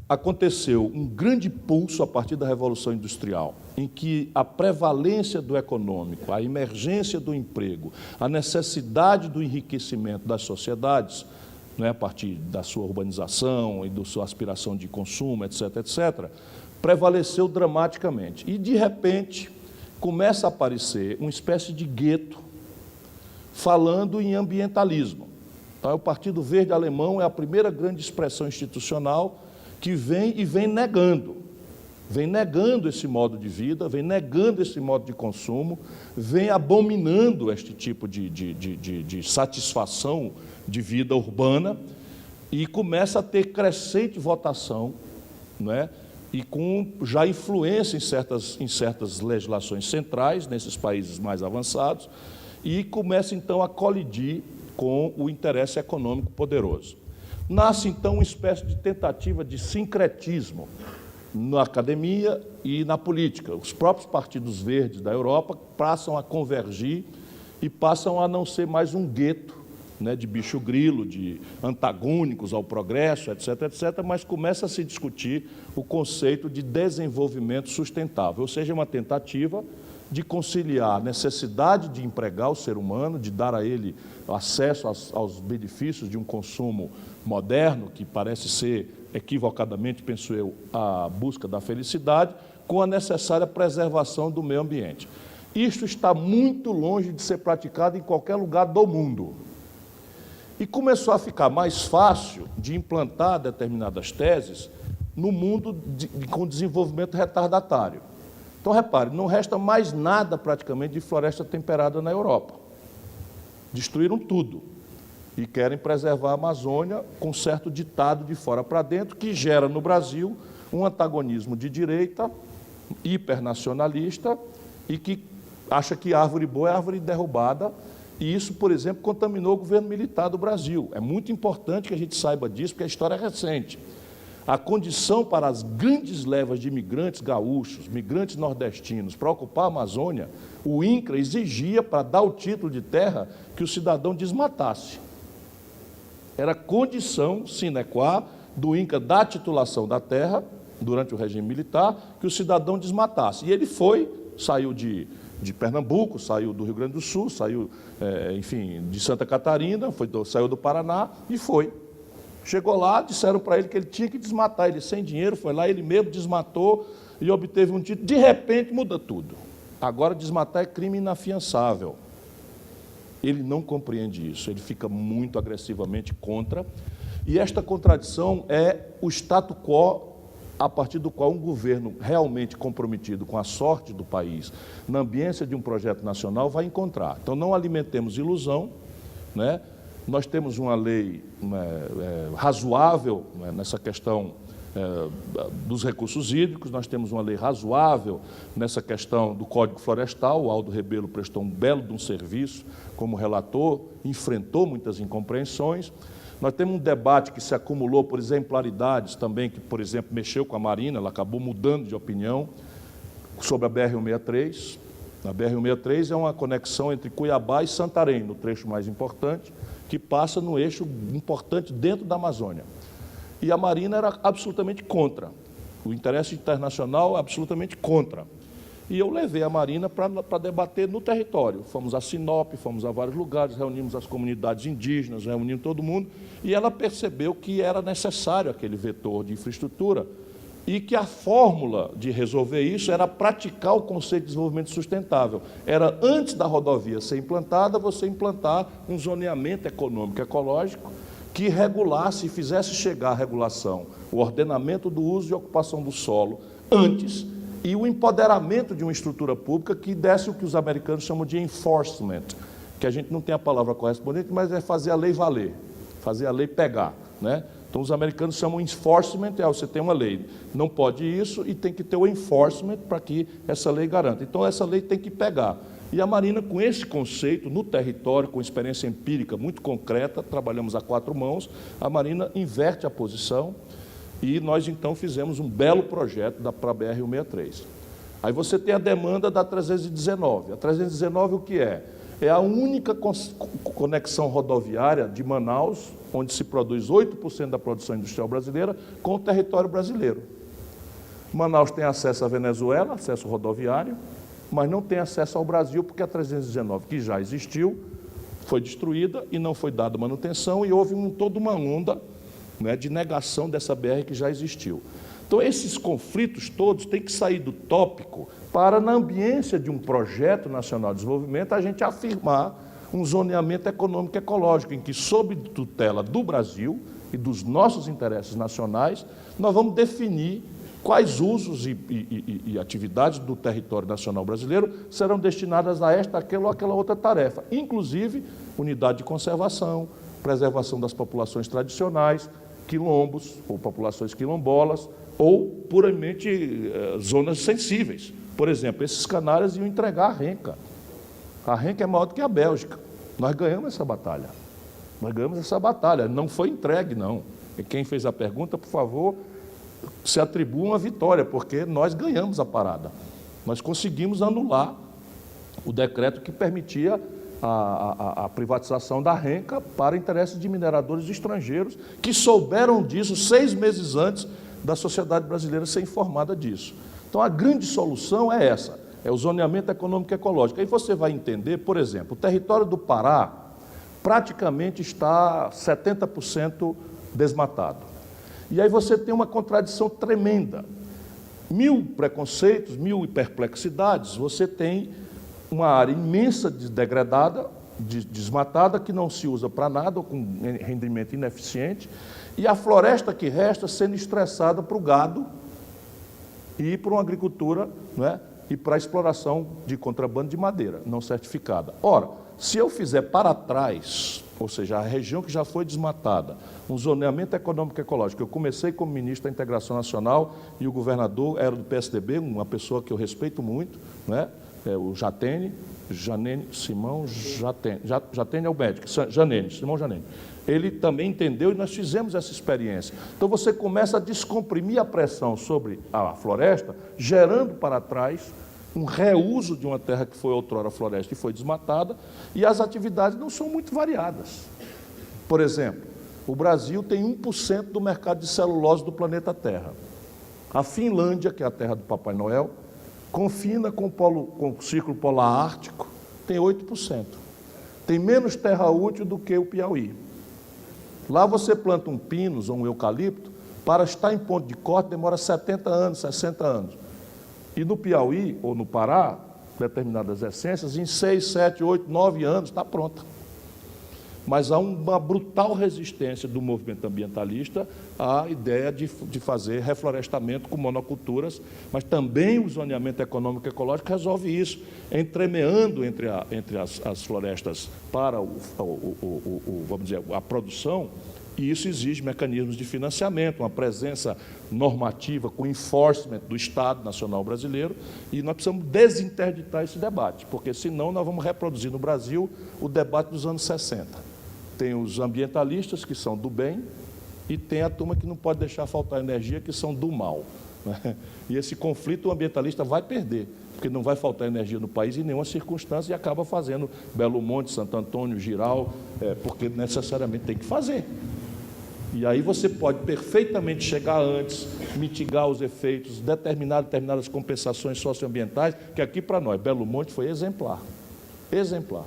[SPEAKER 2] aconteceu um grande pulso a partir da Revolução Industrial, em que a prevalência do econômico, a emergência do emprego, a necessidade do enriquecimento das sociedades, a partir da sua urbanização e da sua aspiração de consumo, etc., etc., prevaleceu dramaticamente. E, de repente, começa a aparecer uma espécie de gueto falando em ambientalismo. Então, o Partido Verde Alemão é a primeira grande expressão institucional que vem negando esse modo de vida, vem negando esse modo de consumo, vem abominando este tipo de satisfação de vida urbana e começa a ter crescente votação, não é? E com já influência em certas legislações centrais, nesses países mais avançados, e começa então a colidir com o interesse econômico poderoso. Nasce, então, uma espécie de tentativa de sincretismo na academia e na política. Os próprios partidos verdes da Europa passam a convergir e passam a não ser mais um gueto, né, de bicho grilo, de antagônicos ao progresso, etc., etc., mas começa a se discutir o conceito de desenvolvimento sustentável, ou seja, uma tentativa de conciliar a necessidade de empregar o ser humano, de dar a ele acesso aos benefícios de um consumo moderno, que parece ser, equivocadamente, penso eu, a busca da felicidade, com a necessária preservação do meio ambiente. Isto está muito longe de ser praticado em qualquer lugar do mundo. E começou a ficar mais fácil de implantar determinadas teses no mundo com desenvolvimento retardatário. Então, repare, não resta mais nada praticamente de floresta temperada na Europa. Destruíram tudo e querem preservar a Amazônia com certo ditado de fora para dentro, que gera no Brasil um antagonismo de direita, hipernacionalista, e que acha que árvore boa é árvore derrubada, e isso, por exemplo, contaminou o governo militar do Brasil. É muito importante que a gente saiba disso, porque a história é recente. A condição para as grandes levas de imigrantes gaúchos, migrantes nordestinos, para ocupar a Amazônia, o INCRA exigia, para dar o título de terra, que o cidadão desmatasse. Era condição sine qua do INCRA da titulação da terra, durante o regime militar, que o cidadão desmatasse. E ele saiu de Pernambuco, saiu do Rio Grande do Sul, saiu, enfim, de Santa Catarina, saiu do Paraná e foi. Chegou lá, disseram para ele que ele tinha que desmatar, ele sem dinheiro, foi lá, ele mesmo desmatou e obteve um título. De repente muda tudo. Agora desmatar é crime inafiançável. Ele não compreende isso, ele fica muito agressivamente contra. E esta contradição é o status quo a partir do qual um governo realmente comprometido com a sorte do país, na ambiência de um projeto nacional, vai encontrar. Então, não alimentemos ilusão, né? Nós temos uma lei razoável, né, nessa questão dos recursos hídricos. Nós temos uma lei razoável nessa questão do Código Florestal. O Aldo Rebelo prestou um belo de um serviço como relator, enfrentou muitas incompreensões. Nós temos um debate que se acumulou por exemplaridades também, que, por exemplo, mexeu com a Marina, ela acabou mudando de opinião sobre a BR-163. A BR-163 é uma conexão entre Cuiabá e Santarém, no trecho mais importante, que passa no eixo importante dentro da Amazônia. E a Marina era absolutamente contra. O interesse internacional absolutamente contra. E eu levei a Marina para debater no território. Fomos a Sinop, fomos a vários lugares, reunimos as comunidades indígenas, reunimos todo mundo, e ela percebeu que era necessário aquele vetor de infraestrutura e que a fórmula de resolver isso era praticar o conceito de desenvolvimento sustentável. Era, antes da rodovia ser implantada, você implantar um zoneamento econômico ecológico que regulasse e fizesse chegar a regulação, o ordenamento do uso e ocupação do solo antes, e o empoderamento de uma estrutura pública que desse o que os americanos chamam de enforcement, que a gente não tem a palavra correspondente, mas é fazer a lei valer, fazer a lei pegar, né? Então, os americanos chamam enforcement, você tem uma lei, não pode isso, e tem que ter o enforcement para que essa lei garanta. Então, essa lei tem que pegar. E a Marina, com esse conceito, no território, com experiência empírica muito concreta, trabalhamos a 4 mãos, a Marina inverte a posição, e nós, então, fizemos um belo projeto para a BR-163. Aí você tem a demanda da 319. A 319 o que é? É a única conexão rodoviária de Manaus, onde se produz 8% da produção industrial brasileira, com o território brasileiro. Manaus tem acesso à Venezuela, acesso rodoviário, mas não tem acesso ao Brasil, porque a 319, que já existiu, foi destruída e não foi dada manutenção, e houve toda uma onda, né, de negação dessa BR que já existiu. Então, esses conflitos todos têm que sair do tópico para, na ambiência de um projeto nacional de desenvolvimento, a gente afirmar um zoneamento econômico ecológico, em que, sob tutela do Brasil e dos nossos interesses nacionais, nós vamos definir quais usos e atividades do território nacional brasileiro serão destinadas a esta, aquela ou aquela outra tarefa, inclusive unidade de conservação, preservação das populações tradicionais, quilombos ou populações quilombolas, ou puramente zonas sensíveis. Por exemplo, esses canários iam entregar a renca. A renca é maior do que a Bélgica. Nós ganhamos essa batalha. Nós ganhamos essa batalha. Não foi entregue, não. E quem fez a pergunta, por favor, se atribua uma vitória, porque nós ganhamos a parada. Nós conseguimos anular o decreto que permitia a privatização da renca para interesses de mineradores estrangeiros, que souberam disso 6 meses antes da sociedade brasileira ser informada disso. Então, a grande solução é essa, é o zoneamento econômico e ecológico. Aí você vai entender, por exemplo, o território do Pará praticamente está 70% desmatado. E aí você tem uma contradição tremenda. 1000 preconceitos, 1000 perplexidades, você tem uma área imensa de degradada, desmatada, que não se usa para nada, ou com rendimento ineficiente, e a floresta que resta sendo estressada para o gado e para uma agricultura, né, e para a exploração de contrabando de madeira não certificada. Ora, se eu fizer para trás, ou seja, a região que já foi desmatada, um zoneamento econômico e ecológico, eu comecei como ministro da Integração Nacional e o governador era do PSDB, uma pessoa que eu respeito muito, né, o Jatene é o médico, Simão Janene. Ele também entendeu e nós fizemos essa experiência. Então você começa a descomprimir a pressão sobre a floresta, gerando para trás um reuso de uma terra que foi outrora floresta e foi desmatada, e as atividades não são muito variadas. Por exemplo, o Brasil tem 1% do mercado de celulose do planeta Terra. A Finlândia, que é a terra do Papai Noel, confina com o Círculo Polar Ártico, tem 8%. Tem menos terra útil do que o Piauí. Lá você planta um pinus ou um eucalipto, para estar em ponto de corte demora 70 anos, 60 anos. E no Piauí ou no Pará, determinadas essências, em 6, 7, 8, 9 anos está pronta. Mas há uma brutal resistência do movimento ambientalista à ideia de fazer reflorestamento com monoculturas, mas também o zoneamento econômico e ecológico resolve isso, entremeando entre as florestas para vamos dizer, a produção E isso exige mecanismos de financiamento, uma presença normativa com enforcement do Estado Nacional Brasileiro, e nós precisamos desinterditar esse debate, porque senão nós vamos reproduzir no Brasil o debate dos anos 60. Tem os ambientalistas, que são do bem, e tem a turma que não pode deixar faltar energia, que são do mal, né? E esse conflito o ambientalista vai perder, porque não vai faltar energia no país em nenhuma circunstância, e acaba fazendo Belo Monte, Santo Antônio, Giral, porque necessariamente tem que fazer. E aí você pode perfeitamente chegar antes, mitigar os efeitos, determinar determinadas compensações socioambientais, que aqui para nós, Belo Monte foi exemplar. Exemplar.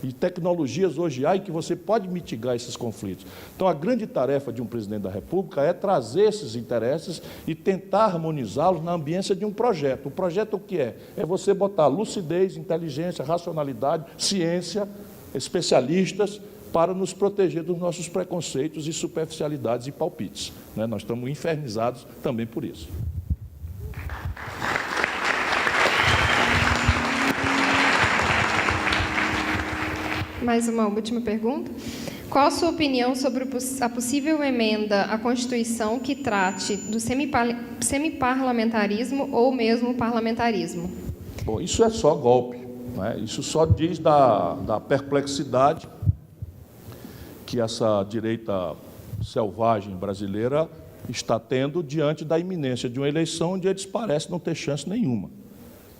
[SPEAKER 2] E tecnologias hoje há em que você pode mitigar esses conflitos. Então, a grande tarefa de um presidente da República é trazer esses interesses e tentar harmonizá-los na ambiência de um projeto. O projeto o que é? É você botar lucidez, inteligência, racionalidade, ciência, especialistas, para nos proteger dos nossos preconceitos e superficialidades e palpites, né? Nós estamos infernizados também por isso.
[SPEAKER 1] Mais uma última pergunta. Qual a sua opinião sobre a possível emenda à Constituição que trate do semiparlamentarismo ou mesmo parlamentarismo?
[SPEAKER 2] Bom, isso é só golpe, né? Isso só diz da perplexidade que essa direita selvagem brasileira está tendo diante da iminência de uma eleição onde eles parecem não ter chance nenhuma,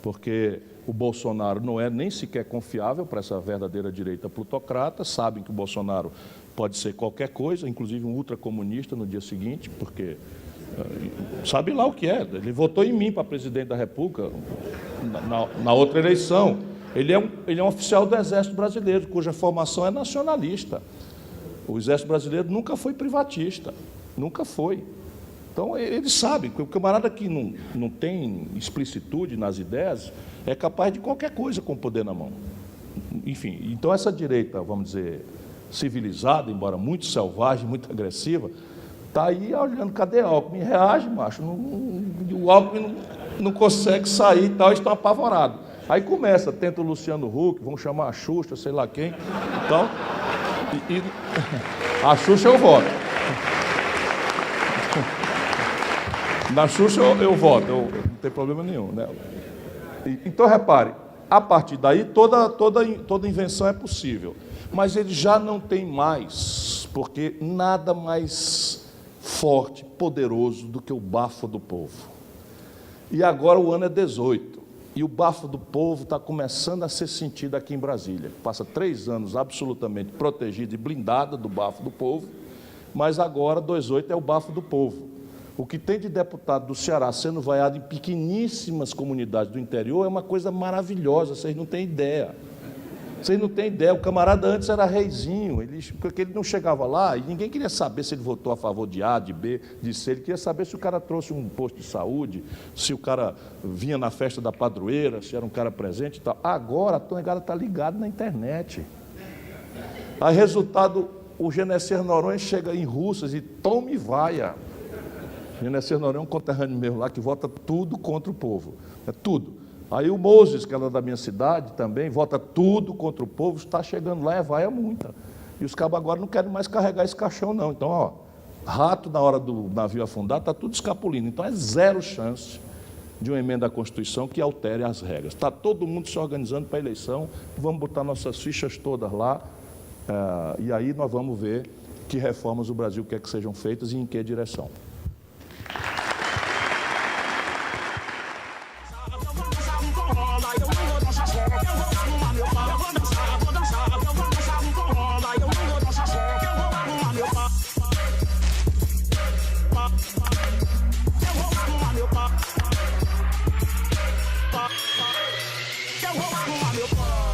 [SPEAKER 2] porque o Bolsonaro não é nem sequer confiável para essa verdadeira direita plutocrata, sabem que o Bolsonaro pode ser qualquer coisa, inclusive um ultracomunista no dia seguinte, porque sabe lá o que é, ele votou em mim para presidente da República na outra eleição. Ele é um oficial do Exército Brasileiro, cuja formação é nacionalista. O Exército Brasileiro nunca foi privatista, nunca foi. Então, eles sabem que o camarada que não tem explicitude nas ideias é capaz de qualquer coisa com o poder na mão. Enfim, então essa direita, vamos dizer, civilizada, embora muito selvagem, muito agressiva, está aí olhando, cadê Alckmin? Reage, macho, o Alckmin não consegue sair e tal, estão apavorados. Aí começa, tenta o Luciano Huck, vão chamar a Xuxa, sei lá quem, então... E a Xuxa eu voto. Na Xuxa eu voto, não tem problema nenhum, né? Então, repare, a partir daí toda invenção é possível. Mas ele já não tem mais, porque nada mais forte, poderoso do que o bafo do povo. E agora o ano é 18. E o bafo do povo está começando a ser sentido aqui em Brasília. Passa 3 anos absolutamente protegido e blindado do bafo do povo, mas agora 18 é o bafo do povo. O que tem de deputado do Ceará sendo vaiado em pequeníssimas comunidades do interior é uma coisa maravilhosa, vocês não têm ideia. Vocês não têm ideia, o camarada antes era reizinho, porque ele não chegava lá e ninguém queria saber se ele votou a favor de A, de B, de C, ele queria saber se o cara trouxe um posto de saúde, se o cara vinha na festa da padroeira, se era um cara presente e tal. Agora a negada está ligada na internet. Aí, resultado, o Genesser Noronha chega em Russas e toma e vaia. Genesser Noronha é um conterrâneo meu lá que vota tudo contra o povo, é tudo. Aí o Moses, que era da minha cidade também, vota tudo contra o povo, está chegando lá, vaia muita. E os cabos agora não querem mais carregar esse caixão, não. Então, ó, rato na hora do navio afundar, está tudo escapulindo. Então, é zero chance de uma emenda à Constituição que altere as regras. Está todo mundo se organizando para a eleição, vamos botar nossas fichas todas lá, e aí nós vamos ver que reformas o Brasil quer que sejam feitas e em que direção.
[SPEAKER 5] Meu pai.